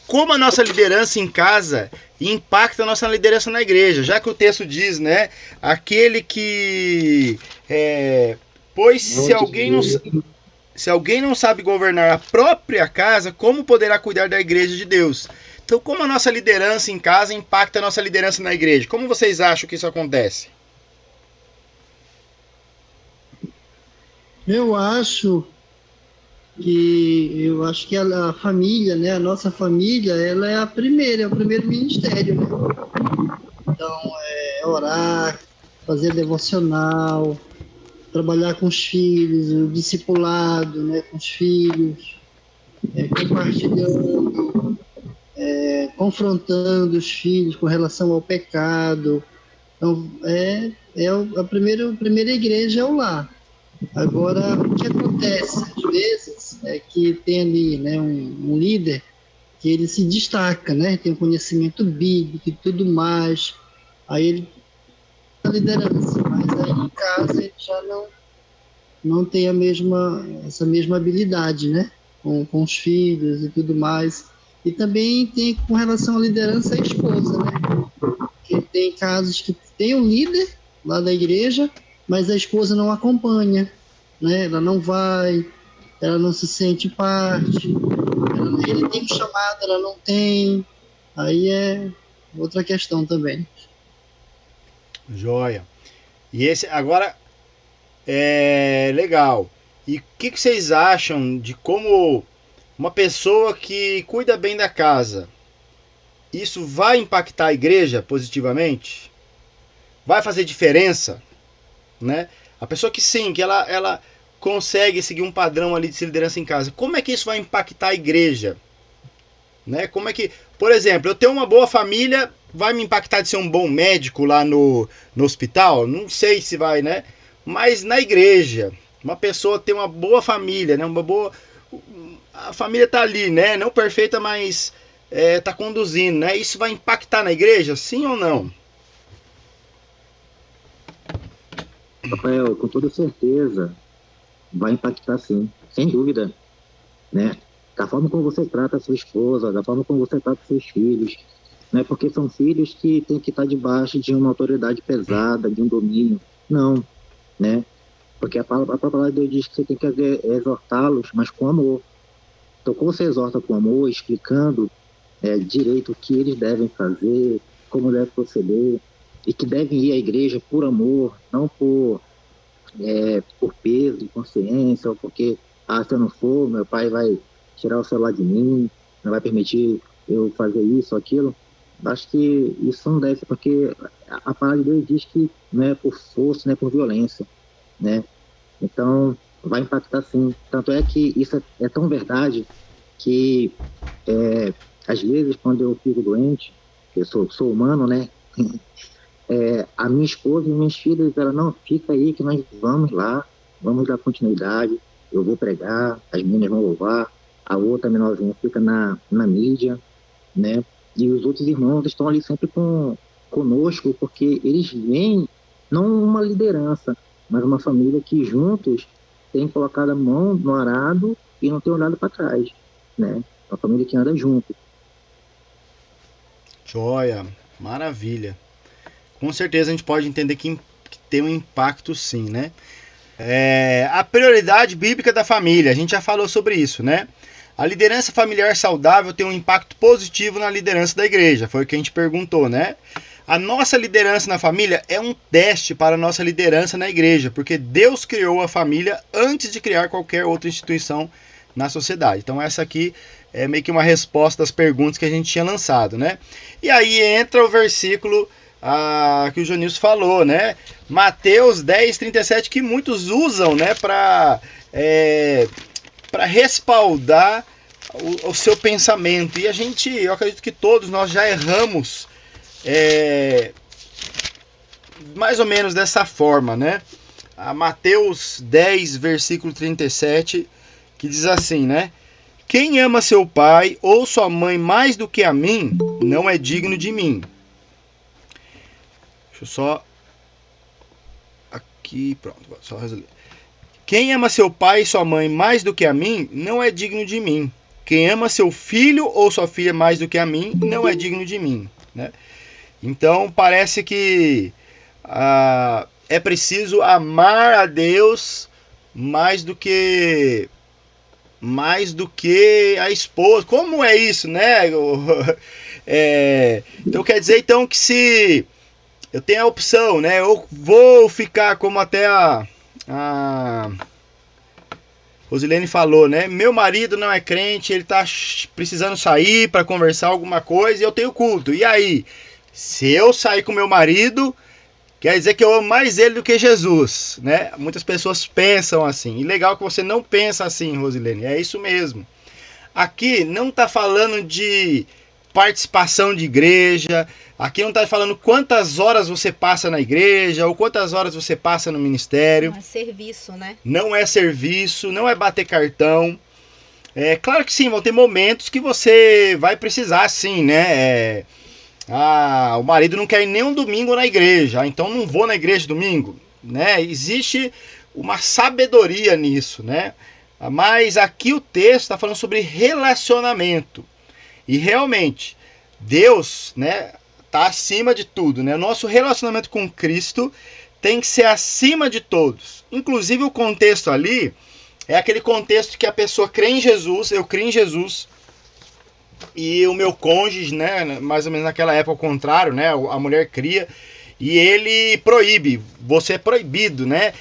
Como a nossa liderança em casa impacta a nossa liderança na igreja, já que o texto diz, né, aquele que... pois se alguém não sabe governar a própria casa, como poderá cuidar da igreja de Deus? Então, como a nossa liderança em casa impacta a nossa liderança na igreja? Como vocês acham que isso acontece? Eu acho que a família, né, a nossa família, ela é o primeiro ministério, né? Então, orar, fazer devocional, trabalhar com os filhos, o discipulado, né, com os filhos, compartilhando, confrontando os filhos com relação ao pecado. Então, a primeira igreja é o lar. Agora, o que acontece, às vezes, é que tem ali, né, um líder que ele se destaca, né, tem um conhecimento bíblico e tudo mais, aí ele a liderança, mas aí em casa ele já não tem essa mesma habilidade, né? com os filhos e tudo mais. E também tem com relação à liderança a esposa, né? Porque tem casos que tem um líder lá da igreja, mas a esposa não acompanha, né? Ela não vai, ela não se sente parte, ele tem um chamado, ela não tem. Aí é outra questão também. Joia. E esse agora é legal. E o que vocês acham de como uma pessoa que cuida bem da casa, isso vai impactar a igreja positivamente? Vai fazer diferença, né? A pessoa que sim, que ela consegue seguir um padrão ali de liderança em casa, como é que isso vai impactar a igreja? Né? Como é que, por exemplo, eu tenho uma boa família, vai me impactar de ser um bom médico lá no hospital? Não sei se vai, né? Mas na igreja, uma pessoa tem uma boa família, né? Uma boa, a família tá ali, né? Não perfeita, mas tá conduzindo, né? Isso vai impactar na igreja, sim ou não? Rafael, com toda certeza vai impactar sim, sem dúvida, né? Da forma como você trata a sua esposa, da forma como você trata seus filhos, né? Porque são filhos que têm que estar debaixo de uma autoridade pesada, de um domínio. Não, né? Porque a palavra de Deus diz que você tem que exortá-los, mas com amor. Então, como você exorta com amor, explicando direito o que eles devem fazer, como devem proceder, e que devem ir à igreja por amor, não por peso de consciência, ou porque, se eu não for, meu pai vai tirar o celular de mim, não vai permitir eu fazer isso ou aquilo. Acho que isso não deve ser, porque a palavra de Deus diz que não é por força, não é por violência, né? Então, vai impactar sim. Tanto é que isso é tão verdade que, às vezes, quando eu fico doente, eu sou humano, né? A minha esposa e minhas filhas, ela não fica aí que nós vamos lá, vamos dar continuidade, eu vou pregar, as meninas vão louvar, a outra menorzinha fica na mídia, né? E os outros irmãos estão ali sempre conosco, porque eles veem não uma liderança, mas uma família que juntos tem colocado a mão no arado e não tem olhado para trás, né? Uma família que anda junto. Joia, maravilha. Com certeza a gente pode entender que tem um impacto sim, né? A prioridade bíblica da família, a gente já falou sobre isso, né? A liderança familiar saudável tem um impacto positivo na liderança da igreja, foi o que a gente perguntou, né? A nossa liderança na família é um teste para a nossa liderança na igreja, porque Deus criou a família antes de criar qualquer outra instituição na sociedade. Então essa aqui é meio que uma resposta às perguntas que a gente tinha lançado, né? E aí entra o versículo que o Jonilson falou, né? Mateus 10:37, que muitos usam, né, para respaldar o seu pensamento. E eu acredito que todos nós já erramos mais ou menos dessa forma, né? Mateus 10, versículo 37, que diz assim, né? Quem ama seu pai ou sua mãe mais do que a mim, não é digno de mim. Deixa eu só... Aqui, pronto, só resolver. Quem ama seu pai e sua mãe mais do que a mim, não é digno de mim. Quem ama seu filho ou sua filha mais do que a mim, não é digno de mim, né? Então, parece que é preciso amar a Deus mais do que a esposa. Como é isso, né? Então, quer dizer então que se eu tenho a opção, né? Eu vou ficar como até a Rosilene falou, né? Meu marido não é crente, ele tá precisando sair para conversar alguma coisa e eu tenho culto. E aí? Se eu sair com meu marido, quer dizer que eu amo mais ele do que Jesus, né? Muitas pessoas pensam assim. E legal que você não pensa assim, Rosilene. É isso mesmo. Aqui não tá falando de participação de igreja. Aqui não está falando quantas horas você passa na igreja ou quantas horas você passa no ministério. Não é serviço, né? Não é serviço, não é bater cartão. Claro que sim, vão ter momentos que você vai precisar, sim, né? O marido não quer ir nem um domingo na igreja, então não vou na igreja domingo, né? Existe uma sabedoria nisso, né? Mas aqui o texto está falando sobre relacionamento. E realmente, Deus, né, está acima de tudo, né? Nosso relacionamento com Cristo tem que ser acima de todos. Inclusive o contexto ali é aquele contexto que a pessoa crê em Jesus, eu creio em Jesus, e o meu cônjuge, né, mais ou menos naquela época ao contrário, né, a mulher cria, e ele proíbe, você é proibido, né?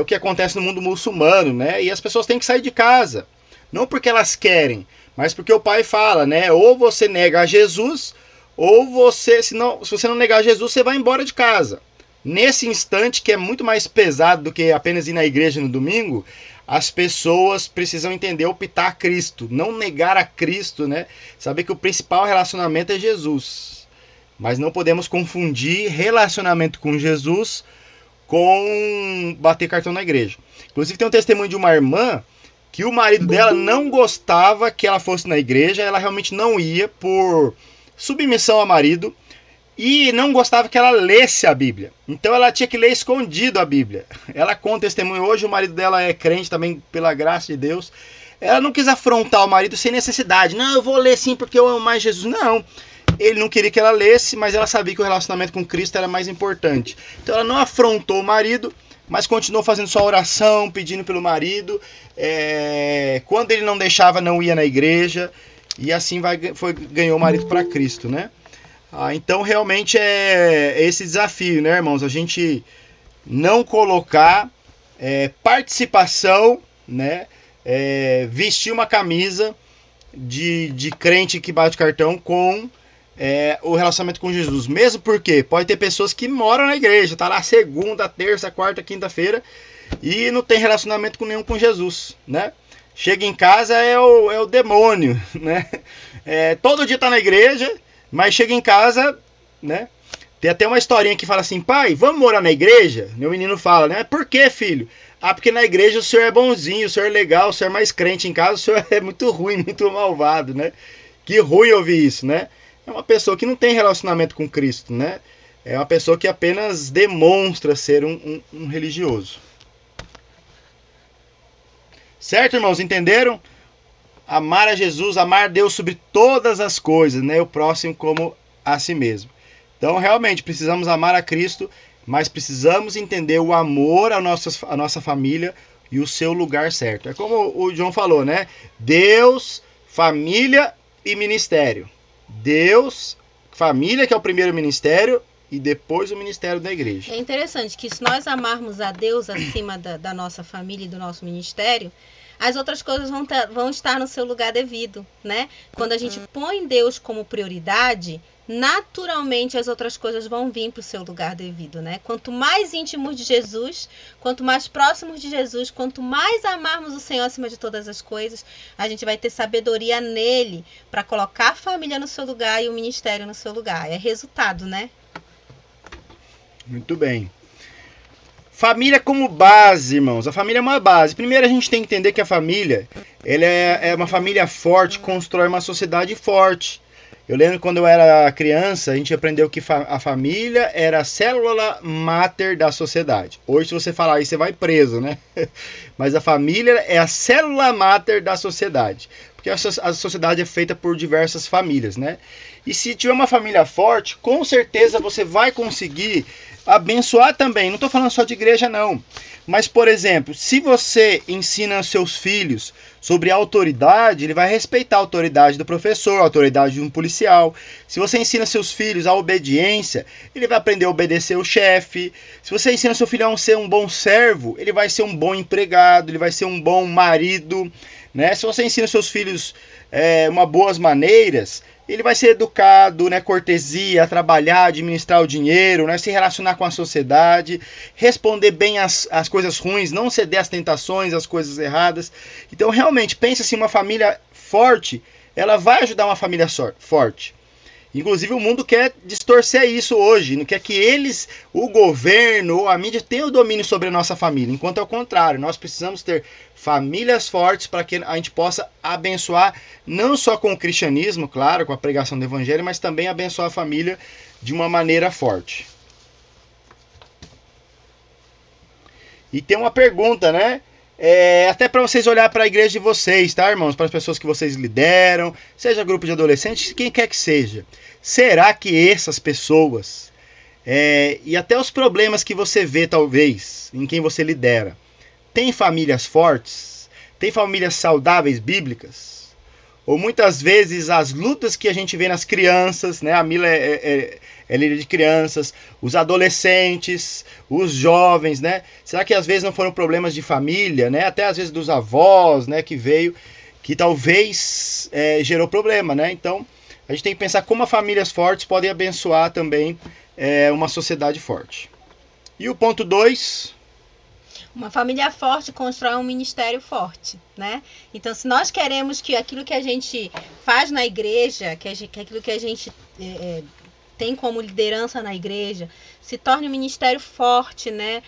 O que acontece no mundo muçulmano, né? E as pessoas têm que sair de casa, não porque elas querem, mas porque o pai fala, né? Ou você nega a Jesus, ou você, se você não negar a Jesus, você vai embora de casa. Nesse instante, que é muito mais pesado do que apenas ir na igreja no domingo, as pessoas precisam entender, optar a Cristo, não negar a Cristo, né? Saber que o principal relacionamento é Jesus. Mas não podemos confundir relacionamento com Jesus com bater cartão na igreja. Inclusive tem um testemunho de uma irmã que o marido dela não gostava que ela fosse na igreja, ela realmente não ia por submissão ao marido e não gostava que ela lesse a Bíblia. Então ela tinha que ler escondido a Bíblia. Ela conta testemunho hoje, o marido dela é crente também pela graça de Deus. Ela não quis afrontar o marido sem necessidade. Não, eu vou ler sim porque eu amo mais Jesus. Não. Ele não queria que ela lesse, mas ela sabia que o relacionamento com Cristo era mais importante. Então ela não afrontou o marido, mas continuou fazendo sua oração, pedindo pelo marido. Quando ele não deixava, não ia na igreja. E assim ganhou o marido para Cristo, né? Então realmente é esse desafio, né, irmãos? A gente não colocar participação, né? Vestir uma camisa de crente que bate cartão com o relacionamento com Jesus. Mesmo porque pode ter pessoas que moram na igreja, tá lá segunda, terça, quarta, quinta-feira e não tem relacionamento nenhum com Jesus, né? Chega em casa é o demônio, né? Todo dia tá na igreja, mas chega em casa, né? Tem até uma historinha que fala assim: pai, vamos morar na igreja? Meu menino fala, né? Por quê, filho? Porque na igreja o senhor é bonzinho, o senhor é legal, o senhor é mais crente. Em casa o senhor é muito ruim, muito malvado, né? Que ruim ouvir isso, né? É uma pessoa que não tem relacionamento com Cristo, né? É uma pessoa que apenas demonstra ser um religioso. Certo, irmãos? Entenderam? Amar a Jesus, amar a Deus sobre todas as coisas, né? O próximo como a si mesmo. Então, realmente, precisamos amar a Cristo, mas precisamos entender o amor à nossa família e o seu lugar certo. É como o João falou, né? Deus, família e ministério. Deus, família, que é o primeiro ministério, e depois o ministério da igreja. É interessante que se nós amarmos a Deus acima da nossa família e do nosso ministério, as outras coisas vão estar no seu lugar devido, né? Quando a gente põe Deus como prioridade, naturalmente as outras coisas vão vir para o seu lugar devido, né? Quanto mais íntimos de Jesus, quanto mais próximos de Jesus, quanto mais amarmos o Senhor acima de todas as coisas, a gente vai ter sabedoria nele para colocar a família no seu lugar e o ministério no seu lugar. É resultado, né? Muito bem. Família como base, irmãos. A família é uma base. Primeiro a gente tem que entender que a família, ela é uma família forte, constrói uma sociedade forte. Eu lembro quando eu era criança, a gente aprendeu que a família era a célula máter da sociedade. Hoje, se você falar isso, você vai preso, né? Mas a família é a célula máter da sociedade. Porque a sociedade é feita por diversas famílias, né? E se tiver uma família forte, com certeza você vai conseguir abençoar também. Não estou falando só de igreja, não. Mas, por exemplo, se você ensina seus filhos sobre a autoridade, ele vai respeitar a autoridade do professor, a autoridade de um policial. Se você ensina seus filhos a obediência, ele vai aprender a obedecer o chefe. Se você ensina seu filho a ser um bom servo, ele vai ser um bom empregado, ele vai ser um bom marido, né? Se você ensina seus filhos uma boas maneiras, ele vai ser educado, né, cortesia, trabalhar, administrar o dinheiro, né, se relacionar com a sociedade, responder bem as coisas ruins, não ceder às tentações, às coisas erradas. Então, realmente, pensa assim, uma família forte, ela vai ajudar uma família forte. Inclusive, o mundo quer distorcer isso hoje, não quer que eles, o governo ou a mídia, tenham o domínio sobre a nossa família. Enquanto é o contrário, nós precisamos ter famílias fortes para que a gente possa abençoar, não só com o cristianismo, claro, com a pregação do evangelho, mas também abençoar a família de uma maneira forte. E tem uma pergunta, né? até para vocês olhar para a igreja de vocês, tá, irmãos? Para as pessoas que vocês lideram, seja grupo de adolescentes, quem quer que seja. Será que essas pessoas, e até os problemas que você vê, talvez, em quem você lidera, tem famílias fortes? Tem famílias saudáveis bíblicas? Ou muitas vezes as lutas que a gente vê nas crianças, né? A Mila é líder de crianças, os adolescentes, os jovens, né? Será que às vezes não foram problemas de família, né? Até às vezes dos avós, né? Que veio, que talvez gerou problema, né? Então a gente tem que pensar como as famílias fortes podem abençoar também uma sociedade forte. E o ponto 2... Uma família forte constrói um ministério forte, né? Então, se nós queremos que aquilo que a gente faz na igreja, que aquilo que a gente tem como liderança na igreja, se torne um ministério forte, né?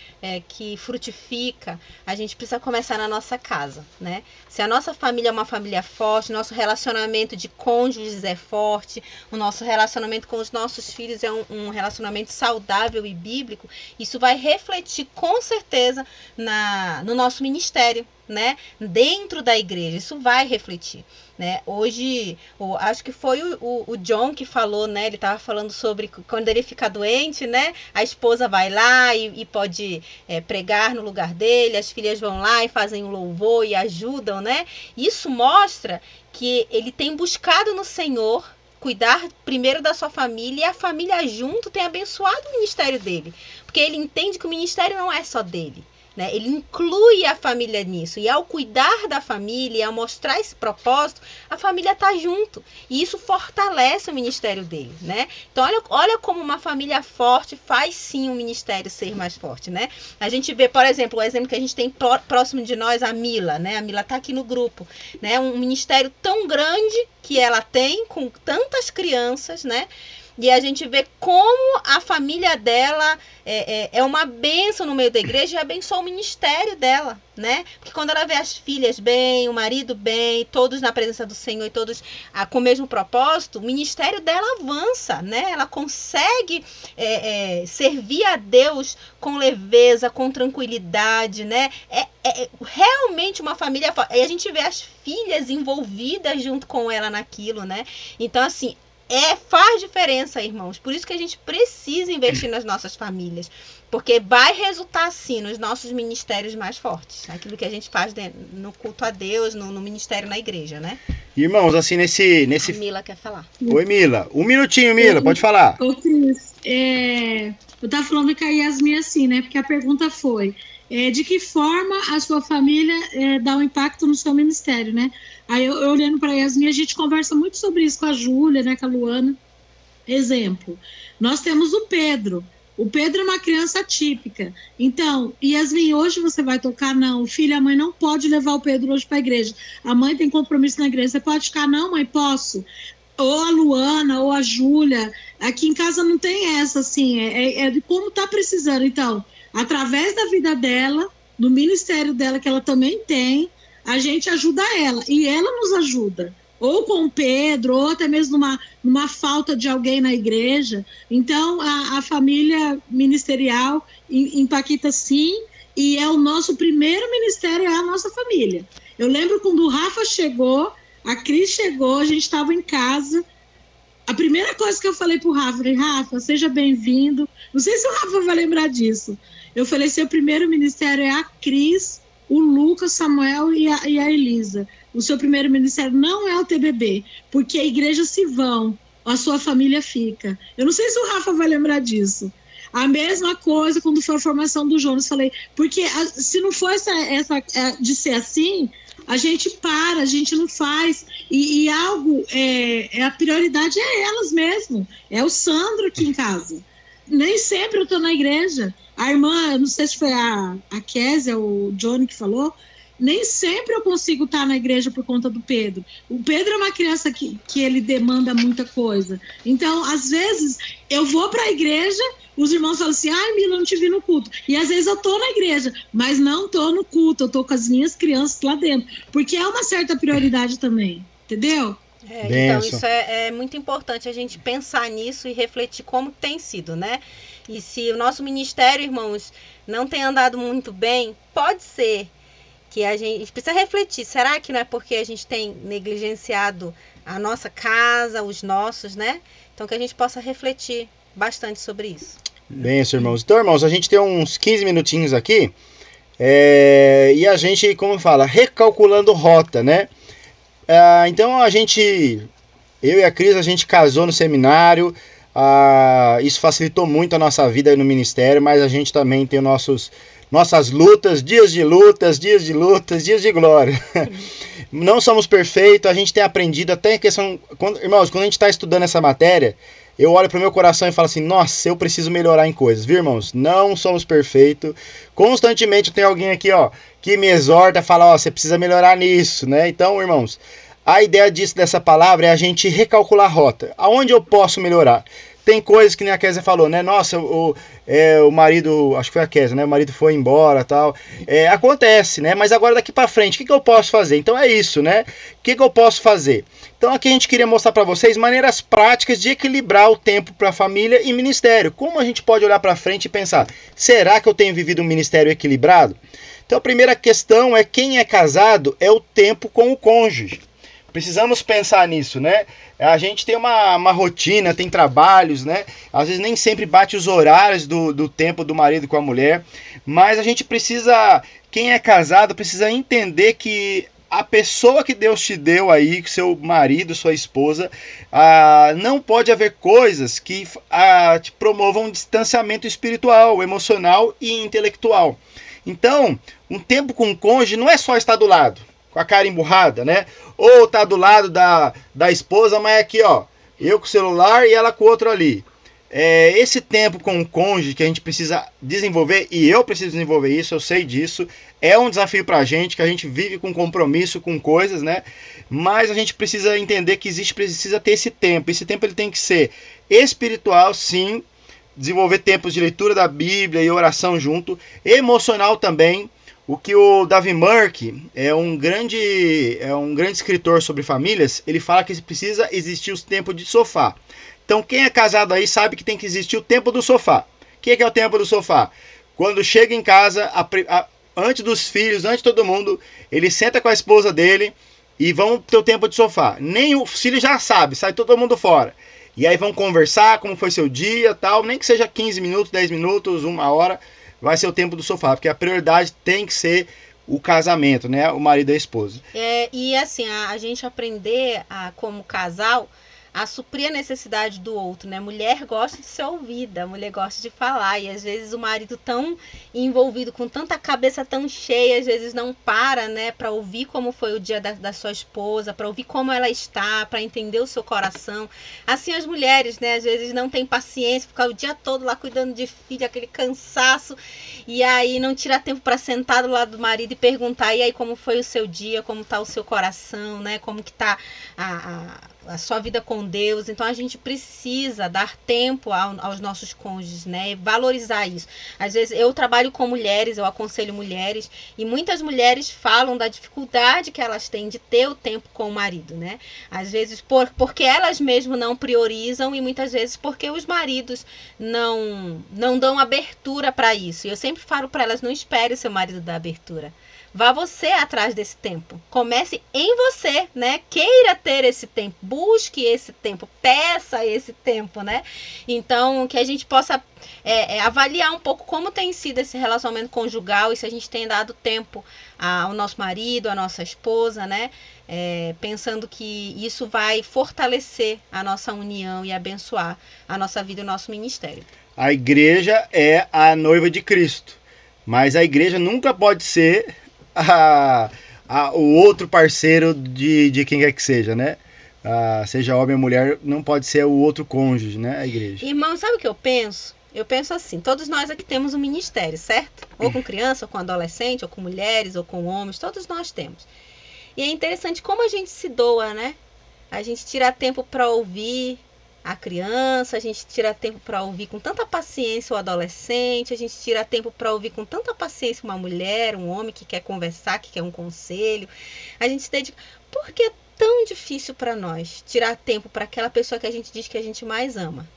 Que frutifica, a gente precisa começar na nossa casa, né? Se a nossa família é uma família forte, nosso relacionamento de cônjuges é forte, o nosso relacionamento com os nossos filhos é um relacionamento saudável e bíblico, isso vai refletir com certeza no nosso ministério, né? Dentro da igreja, isso vai refletir, né? Hoje, acho que foi o John que falou, né? Ele estava falando sobre quando ele fica doente, né? A esposa vai lá e pode pregar no lugar dele, as filhas vão lá e fazem um louvor e ajudam, né? Isso mostra que ele tem buscado no Senhor cuidar primeiro da sua família, e a família junto tem abençoado o ministério dele, porque ele entende que o ministério não é só dele, né? Ele inclui a família nisso, e ao cuidar da família e ao mostrar esse propósito, a família está junto, e isso fortalece o ministério dele, né? Então olha como uma família forte faz sim o ministério ser mais forte, né? A gente vê, por exemplo, o exemplo que a gente tem próximo de nós, a Mila, né? A Mila está aqui no grupo, né? Um ministério tão grande que ela tem, com tantas crianças, né? E a gente vê como a família dela é uma bênção no meio da igreja e abençoa o ministério dela, né? Porque quando ela vê as filhas bem, o marido bem, todos na presença do Senhor e todos com o mesmo propósito, o ministério dela avança, né? Ela consegue servir a Deus com leveza, com tranquilidade, né? Realmente uma família forte. E a gente vê as filhas envolvidas junto com ela naquilo, né? Então, assim, faz diferença, irmãos. Por isso que a gente precisa investir nas nossas famílias. Porque vai resultar, sim, nos nossos ministérios mais fortes. Aquilo que a gente faz no culto a Deus, no ministério na igreja, né? Irmãos, assim, nesse... A Mila quer falar. Oi, Mila. Um minutinho, Mila, pode falar. Ô, Cris, eu tava falando com a Yasmin assim, né? Porque a pergunta foi, de que forma a sua família dá um impacto no seu ministério, né? Aí eu olhando para a Yasmin, a gente conversa muito sobre isso com a Júlia, né, com a Luana. Exemplo, nós temos o Pedro. O Pedro é uma criança típica. Então, Yasmin, hoje você vai tocar? Não, filha, a mãe não pode levar o Pedro hoje para a igreja. A mãe tem compromisso na igreja. Você pode ficar? Não, mãe, posso. Ou a Luana, ou a Júlia. Aqui em casa não tem essa, assim, é de como tá precisando. Então, através da vida dela, do ministério dela, que ela também tem, a gente ajuda ela, e ela nos ajuda, ou com o Pedro, ou até mesmo numa falta de alguém na igreja. Então, a família ministerial impacta sim, e o nosso primeiro ministério é a nossa família. Eu lembro quando o Rafa chegou, a Cris chegou, a gente estava em casa, a primeira coisa que eu falei pro Rafa, falei, Rafa, seja bem-vindo. Não sei se o Rafa vai lembrar disso. Eu falei, seu primeiro ministério é a Cris, o Lucas, Samuel e a Elisa. O seu primeiro ministério não é o TBB, porque a igreja se vão, a sua família fica. Eu não sei se o Rafa vai lembrar disso. A mesma coisa quando foi a formação do Jonas, falei, porque se não for essa de ser assim, a gente para, a gente não faz, e algo, a prioridade é elas mesmo, é o Sandro aqui em casa. Nem sempre eu estou na igreja. A irmã, não sei se foi a Kézia ou o Johnny que falou, nem sempre eu consigo estar na igreja por conta do Pedro. O Pedro é uma criança que ele demanda muita coisa. Então, às vezes, eu vou para a igreja, os irmãos falam assim, ai, Mila, não te vi no culto. E às vezes eu estou na igreja, mas não estou no culto, eu estou com as minhas crianças lá dentro. Porque é uma certa prioridade também, entendeu? Então, isso é muito importante a gente pensar nisso e refletir como tem sido, né? E se o nosso ministério, irmãos, não tem andado muito bem, pode ser que a gente precisa refletir. Será que não é porque a gente tem negligenciado a nossa casa, os nossos, né? Então que a gente possa refletir bastante sobre isso. Bem, isso, irmãos. Então, irmãos, a gente tem uns 15 minutinhos aqui. E a gente, como fala, recalculando rota, né? Então eu e a Cris, a gente casou no seminário. Isso facilitou muito a nossa vida no ministério, mas a gente também tem nossas lutas, dias de de glória. Não somos perfeitos, a gente tem aprendido até em questão... Irmãos, quando a gente está estudando essa matéria, eu olho para o meu coração e falo assim, nossa, eu preciso melhorar em coisas, viu, irmãos? Não somos perfeitos. Constantemente tem alguém aqui, ó, que me exorta, fala, ó, você precisa melhorar nisso, né? Então, irmãos, a ideia dessa palavra é a gente recalcular a rota. Aonde eu posso melhorar? Tem coisas que nem a Kézia falou, né? Nossa, o marido, acho que foi a Kézia, né? O marido foi embora e tal. Acontece, né? Mas agora daqui pra frente, o que eu posso fazer? Então é isso, né? O que eu posso fazer? Então aqui a gente queria mostrar pra vocês maneiras práticas de equilibrar o tempo pra família e ministério. Como a gente pode olhar pra frente e pensar, será que eu tenho vivido um ministério equilibrado? Então a primeira questão é, quem é casado é o tempo com o cônjuge. Precisamos pensar nisso, né? A gente tem uma rotina, tem trabalhos, né? Às vezes nem sempre bate os horários do tempo do marido com a mulher. Mas a gente precisa, quem é casado, precisa entender que a pessoa que Deus te deu aí, seu marido, sua esposa, não pode haver coisas que te promovam um distanciamento espiritual, emocional e intelectual. Então, um tempo com o cônjuge não é só estar do lado, com a cara emburrada, né? Ou tá do lado da esposa, mas aqui, ó, eu com o celular e ela com o outro ali. Esse tempo com o cônjuge que a gente precisa desenvolver, e eu preciso desenvolver isso, eu sei disso, é um desafio pra gente, que a gente vive com compromisso com coisas, né? Mas a gente precisa entender que precisa ter esse tempo. Esse tempo ele tem que ser espiritual, sim, desenvolver tempos de leitura da Bíblia e oração junto, emocional também. O que o Davi Murk é um grande escritor sobre famílias, ele fala que precisa existir os tempos de sofá. Então quem é casado aí sabe que tem que existir o tempo do sofá. O que é o tempo do sofá? Quando chega em casa, antes dos filhos, antes de todo mundo, ele senta com a esposa dele e vão ter o tempo de sofá. Nem o filho já sabe, sai todo mundo fora. E aí vão conversar como foi seu dia, tal, nem que seja 15 minutos, 10 minutos, 1 hora, vai ser o tempo do sofá, porque a prioridade tem que ser o casamento, né? O marido e a esposa. E assim, a gente aprender como casal a suprir a necessidade do outro, né? Mulher gosta de ser ouvida, mulher gosta de falar, e às vezes o marido tão envolvido, com tanta cabeça tão cheia, às vezes não para, né, para ouvir como foi o dia da sua esposa, para ouvir como ela está, para entender o seu coração. Assim as mulheres, né, às vezes não tem paciência, ficar o dia todo lá cuidando de filho, aquele cansaço, e aí não tira tempo para sentar do lado do marido e perguntar, e aí como foi o seu dia, como está o seu coração, né, como que está a sua vida com Deus. Então a gente precisa dar tempo aos nossos cônjuges, né? E valorizar isso. Às vezes eu trabalho com mulheres, eu aconselho mulheres, e muitas mulheres falam da dificuldade que elas têm de ter o tempo com o marido, né? Às vezes porque elas mesmas não priorizam, e muitas vezes porque os maridos não dão abertura para isso. E eu sempre falo para elas, não espere o seu marido dar abertura. Vá você atrás desse tempo. Comece em você, né? Queira ter esse tempo. Busque esse tempo. Peça esse tempo, né? Então, que a gente possa avaliar um pouco como tem sido esse relacionamento conjugal e se a gente tem dado tempo ao nosso marido, à nossa esposa, né? Pensando que isso vai fortalecer a nossa união e abençoar a nossa vida e o nosso ministério. A igreja é a noiva de Cristo. Mas a igreja nunca pode ser o outro parceiro de quem quer que seja, né? Seja homem ou mulher, não pode ser o outro cônjuge, né? A igreja. Irmão, sabe o que eu penso? Eu penso assim, todos nós aqui temos um ministério, certo? Ou com criança, ou com adolescente, ou com mulheres, ou com homens, todos nós temos. E é interessante como a gente se doa, né? A gente tira tempo para ouvir a criança, a gente tira tempo para ouvir com tanta paciência o adolescente, a gente tira tempo para ouvir com tanta paciência uma mulher, um homem que quer conversar, que quer um conselho. A gente se dedica. Por que é tão difícil para nós tirar tempo para aquela pessoa que a gente diz que a gente mais ama?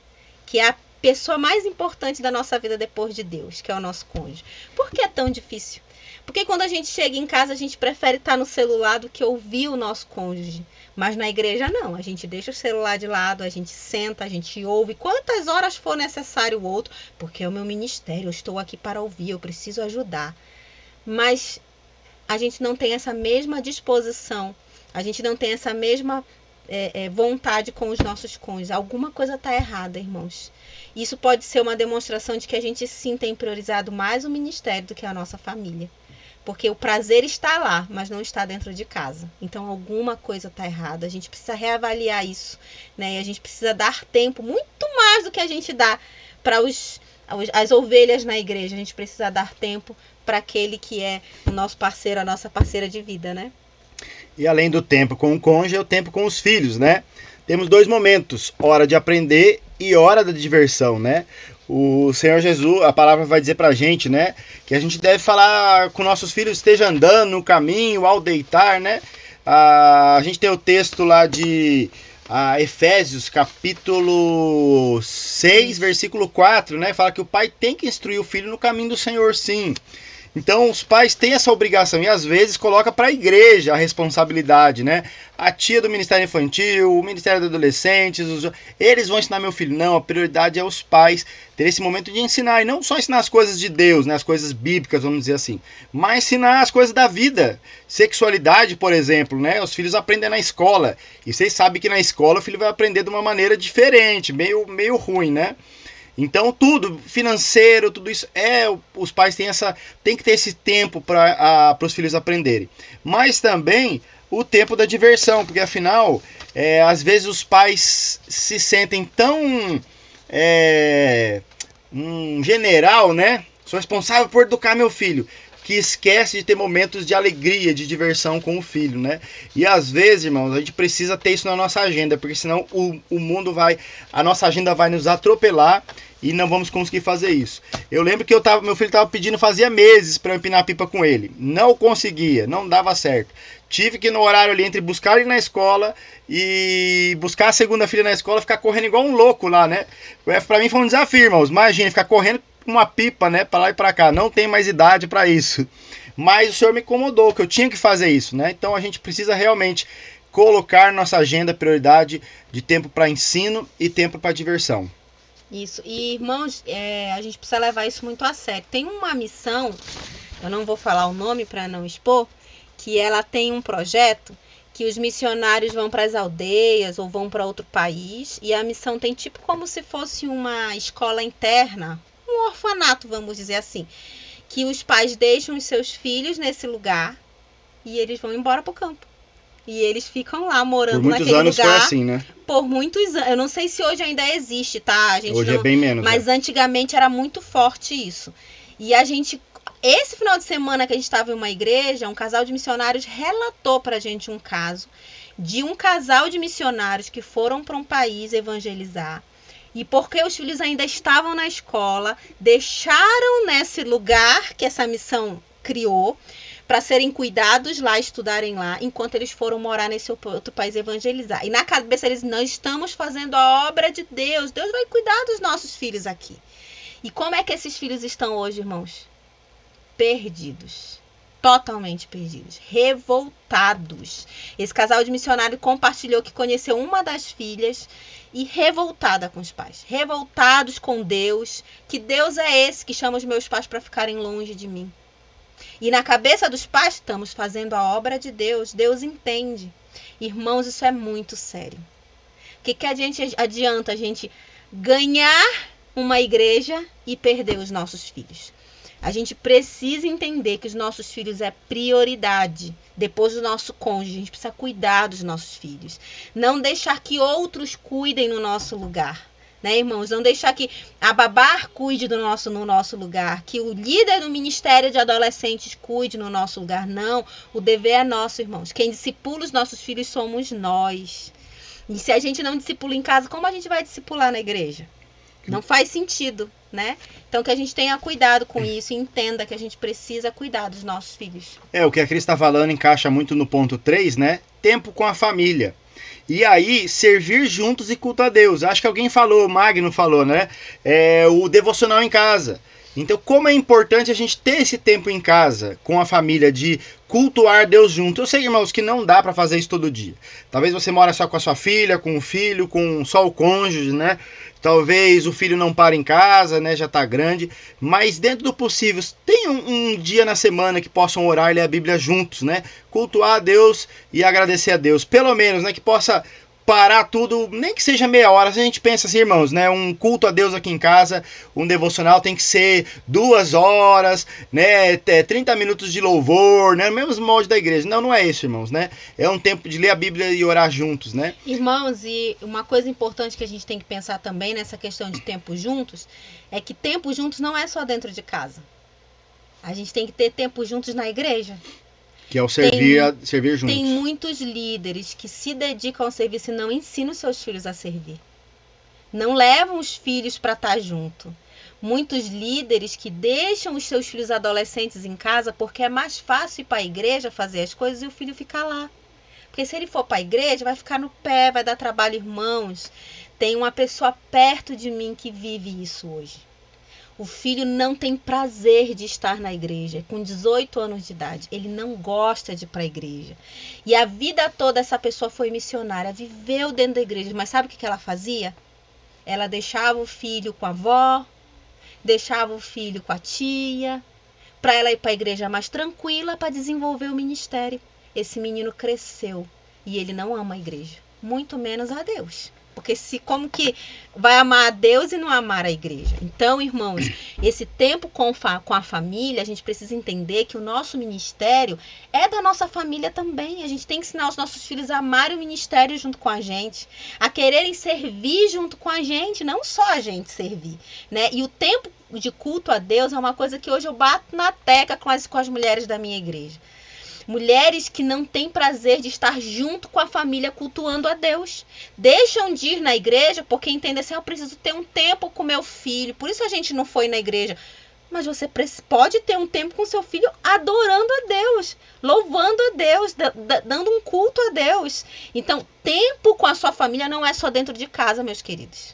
Que é a pessoa mais importante da nossa vida depois de Deus, que é o nosso cônjuge. Por que é tão difícil? Porque quando a gente chega em casa, a gente prefere estar no celular do que ouvir o nosso cônjuge. Mas na igreja não, a gente deixa o celular de lado, a gente senta, a gente ouve quantas horas for necessário o outro, porque é o meu ministério, eu estou aqui para ouvir, eu preciso ajudar. Mas a gente não tem essa mesma disposição, a gente não tem essa mesma vontade com os nossos cônjuges. Alguma coisa está errada, irmãos. Isso pode ser uma demonstração de que a gente sim tem priorizado mais o ministério do que a nossa família. Porque o prazer está lá, mas não está dentro de casa. Então alguma coisa está errada. A gente precisa reavaliar isso, né? E a gente precisa dar tempo, muito mais do que a gente dá para as ovelhas na igreja. A gente precisa dar tempo para aquele que é o nosso parceiro, a nossa parceira de vida, né? E além do tempo com o cônjuge, é o tempo com os filhos, né? Temos 2 momentos, hora de aprender e hora da diversão, né? O Senhor Jesus, a palavra vai dizer pra gente, né? Que a gente deve falar com nossos filhos, esteja andando no caminho, ao deitar, né? A gente tem o texto lá de Efésios, capítulo 6, versículo 4, né? Fala que o pai tem que instruir o filho no caminho do Senhor, sim. Então os pais têm essa obrigação e às vezes coloca para a igreja a responsabilidade, né? A tia do Ministério Infantil, o Ministério dos Adolescentes, eles vão ensinar meu filho. Não, a prioridade é os pais ter esse momento de ensinar. E não só ensinar as coisas de Deus, né? As coisas bíblicas, vamos dizer assim. Mas ensinar as coisas da vida. Sexualidade, por exemplo, né? Os filhos aprendem na escola. E vocês sabem que na escola o filho vai aprender de uma maneira diferente, meio ruim, né? Então tudo, financeiro, tudo isso, os pais têm que ter esse tempo para os filhos aprenderem. Mas também o tempo da diversão, porque afinal, às vezes os pais se sentem tão um general, né? Sou responsável por educar meu filho, que esquece de ter momentos de alegria, de diversão com o filho, né? E às vezes, irmãos, a gente precisa ter isso na nossa agenda, porque senão a nossa agenda vai nos atropelar e não vamos conseguir fazer isso. Eu lembro que meu filho estava pedindo, fazia meses para eu empinar a pipa com ele. Não conseguia, não dava certo. Tive que no horário ali entre buscar ele na escola e buscar a segunda filha na escola, ficar correndo igual um louco lá, né? Para mim foi um desafio, irmãos. Imagina, ficar correndo uma pipa, né, para lá e para cá. Não tem mais idade para isso. Mas o Senhor me incomodou, que eu tinha que fazer isso, né? Então a gente precisa realmente colocar nossa agenda prioridade de tempo para ensino e tempo para diversão. Isso. E, irmãos, a gente precisa levar isso muito a sério. Tem uma missão, eu não vou falar o nome para não expor, que ela tem um projeto que os missionários vão para as aldeias ou vão para outro país, e a missão tem tipo como se fosse uma escola interna, um orfanato, vamos dizer assim, que os pais deixam os seus filhos nesse lugar e eles vão embora pro campo. E eles ficam lá morando naquele lugar. Por muitos anos foi assim, né? Por muitos anos. Eu não sei se hoje ainda existe, tá? A gente hoje é bem menos. Mas antigamente era muito forte isso. E a gente... Esse final de semana que a gente estava em uma igreja, um casal de missionários relatou pra gente um caso de um casal de missionários que foram para um país evangelizar. E porque os filhos ainda estavam na escola, deixaram nesse lugar que essa missão criou para serem cuidados lá, estudarem lá, enquanto eles foram morar nesse outro país evangelizar. E na cabeça eles, nós estamos fazendo a obra de Deus. Deus vai cuidar dos nossos filhos aqui. E como é que esses filhos estão hoje, irmãos? Perdidos. Totalmente perdidos. Revoltados. Esse casal de missionário compartilhou que conheceu uma das filhas e revoltada com os pais. Revoltados com Deus. Que Deus é esse que chama os meus pais para ficarem longe de mim? E na cabeça dos pais, estamos fazendo a obra de Deus. Deus entende. Irmãos, isso é muito sério. O que adianta a gente ganhar uma igreja e perder os nossos filhos? A gente precisa entender que os nossos filhos é prioridade. Depois do nosso cônjuge, a gente precisa cuidar dos nossos filhos. Não deixar que outros cuidem no nosso lugar. Né, irmãos? Não deixar que a babá cuide no nosso lugar, que o líder do ministério de adolescentes cuide no nosso lugar. Não, o dever é nosso, irmãos. Quem discipula os nossos filhos somos nós. E se a gente não discipula em casa, como a gente vai discipular na igreja? Não faz sentido, né? Então que a gente tenha cuidado com isso e entenda que a gente precisa cuidar dos nossos filhos. O que a Cris está falando encaixa muito no ponto 3, né? Tempo com a família. E aí, servir juntos e culto a Deus. Acho que alguém falou, o Magno falou, né? O devocional em casa. Então, como é importante a gente ter esse tempo em casa, com a família, de cultuar Deus junto. Eu sei, irmãos, que não dá para fazer isso todo dia. Talvez você mora só com a sua filha, com o filho, com só o cônjuge, né? Talvez o filho não pare em casa, né? Já está grande. Mas dentro do possível, tem um dia na semana que possam orar e ler a Bíblia juntos, né? Cultuar a Deus e agradecer a Deus. Pelo menos, né? Que possa parar tudo, nem que seja meia hora. Se a gente pensa assim, irmãos, né? Um culto a Deus aqui em casa, um devocional tem que ser 2 horas, né? 30 minutos de louvor, né? No mesmo molde da igreja. Não é isso, irmãos, né? É um tempo de ler a Bíblia e orar juntos, né? Irmãos, e uma coisa importante que a gente tem que pensar também nessa questão de tempo juntos, é que tempo juntos não é só dentro de casa. A gente tem que ter tempo juntos na igreja. Que é o servir juntos. Tem muitos líderes que se dedicam ao serviço e não ensinam os seus filhos a servir. Não levam os filhos para estar junto. Muitos líderes que deixam os seus filhos adolescentes em casa porque é mais fácil ir para a igreja fazer as coisas e o filho ficar lá. Porque se ele for para a igreja, vai ficar no pé, vai dar trabalho, irmãos. Tem uma pessoa perto de mim que vive isso hoje. O filho não tem prazer de estar na igreja. Com 18 anos de idade, ele não gosta de ir para a igreja. E a vida toda essa pessoa foi missionária, viveu dentro da igreja. Mas sabe o que ela fazia? Ela deixava o filho com a avó, deixava o filho com a tia, para ela ir para a igreja mais tranquila, para desenvolver o ministério. Esse menino cresceu e ele não ama a igreja, muito menos a Deus. Porque como que vai amar a Deus e não amar a igreja? Então, irmãos, esse tempo com a família, a gente precisa entender que o nosso ministério é da nossa família também. A gente tem que ensinar os nossos filhos a amarem o ministério junto com a gente, a quererem servir junto com a gente, não só a gente servir, né? E o tempo de culto a Deus é uma coisa que hoje eu bato na tecla com as mulheres da minha igreja. Mulheres que não têm prazer de estar junto com a família cultuando a Deus. Deixam de ir na igreja porque entendem assim, eu preciso ter um tempo com meu filho. Por isso a gente não foi na igreja. Mas você pode ter um tempo com seu filho adorando a Deus, louvando a Deus, dando um culto a Deus. Então, tempo com a sua família não é só dentro de casa, meus queridos.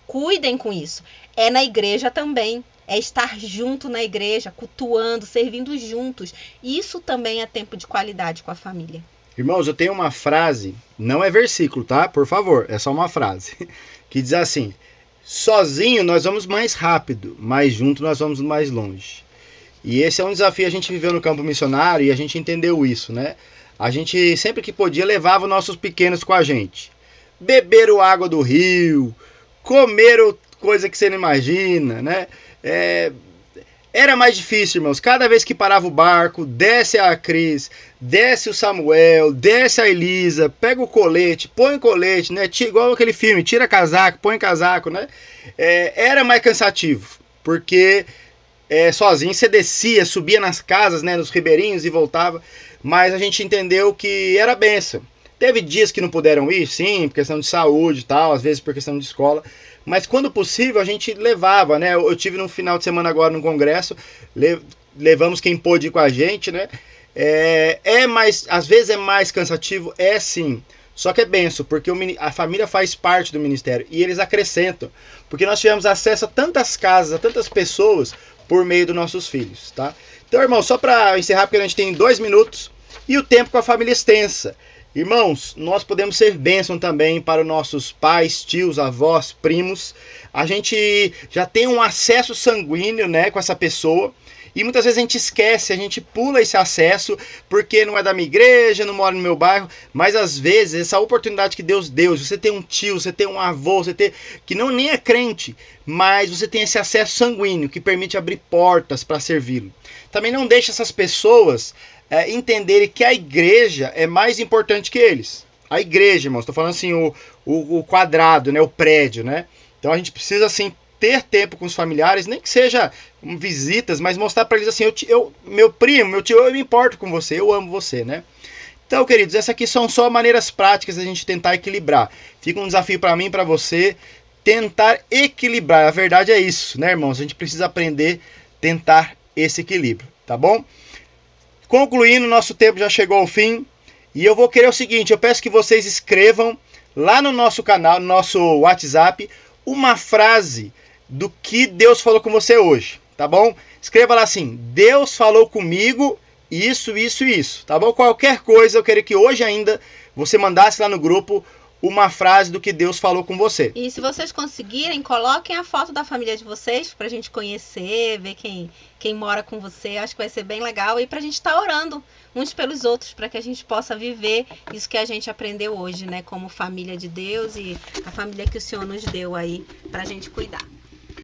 Cuidem com isso. É na igreja também. É estar junto na igreja, cultuando, servindo juntos. Isso também é tempo de qualidade com a família. Irmãos, eu tenho uma frase, não é versículo, tá? Por favor, é só uma frase. Que diz assim, sozinho nós vamos mais rápido, mas junto nós vamos mais longe. E esse é um desafio que a gente viveu no campo missionário e a gente entendeu isso, né? A gente, sempre que podia, levava os nossos pequenos com a gente. Beberam água do rio, comeram coisa que você não imagina, né? Era mais difícil, irmãos. Cada vez que parava o barco, desce a Cris, desce o Samuel, desce a Elisa, pega o colete, põe o colete, né? Igual aquele filme, tira casaco, põe casaco, né? Era mais cansativo, porque sozinho você descia, subia nas casas, né, nos ribeirinhos e voltava, mas a gente entendeu que era bênção. Teve dias que não puderam ir, sim, por questão de saúde e tal, às vezes por questão de escola. Mas quando possível a gente levava, né? Eu tive no final de semana agora no congresso, levamos quem pôde ir com a gente, né? Às vezes é mais cansativo, sim. Só que é benção, porque a família faz parte do ministério e eles acrescentam. Porque nós tivemos acesso a tantas casas, a tantas pessoas por meio dos nossos filhos, tá? Então, irmão, só para encerrar, porque a gente tem 2 minutos e o tempo com a família extensa. Irmãos, nós podemos ser bênção também para os nossos pais, tios, avós, primos. A gente já tem um acesso sanguíneo, né, com essa pessoa. E muitas vezes a gente esquece, a gente pula esse acesso porque não é da minha igreja, não mora no meu bairro. Mas às vezes essa oportunidade que Deus deu, você tem um tio, você tem um avô, você tem que nem é crente, mas você tem esse acesso sanguíneo que permite abrir portas para servi-lo. Também não deixe essas pessoas entenderem que a igreja é mais importante que eles. A igreja, irmãos, estou falando assim, o quadrado, né, o prédio, né? Então a gente precisa, assim, ter tempo com os familiares, nem que seja visitas, mas mostrar para eles assim, meu primo, meu tio, eu me importo com você, eu amo você, né? Então, queridos, essas aqui são só maneiras práticas da gente tentar equilibrar. Fica um desafio para mim e para você, tentar equilibrar. A verdade é isso, né, irmãos? A gente precisa aprender a tentar esse equilíbrio, tá bom? Concluindo, nosso tempo já chegou ao fim. E eu vou querer o seguinte, eu peço que vocês escrevam lá no nosso canal, no nosso WhatsApp, uma frase do que Deus falou com você hoje. tá bom? Escreva lá assim, Deus falou comigo isso, isso e isso, tá bom? Qualquer coisa, eu queria que hoje ainda você mandasse lá no grupo uma frase do que Deus falou com você. E se vocês conseguirem, coloquem a foto da família de vocês pra gente conhecer, ver quem mora com você. Acho que vai ser bem legal. E pra gente estar orando uns pelos outros, para que a gente possa viver isso que a gente aprendeu hoje, né? Como família de Deus e a família que o Senhor nos deu aí pra gente cuidar.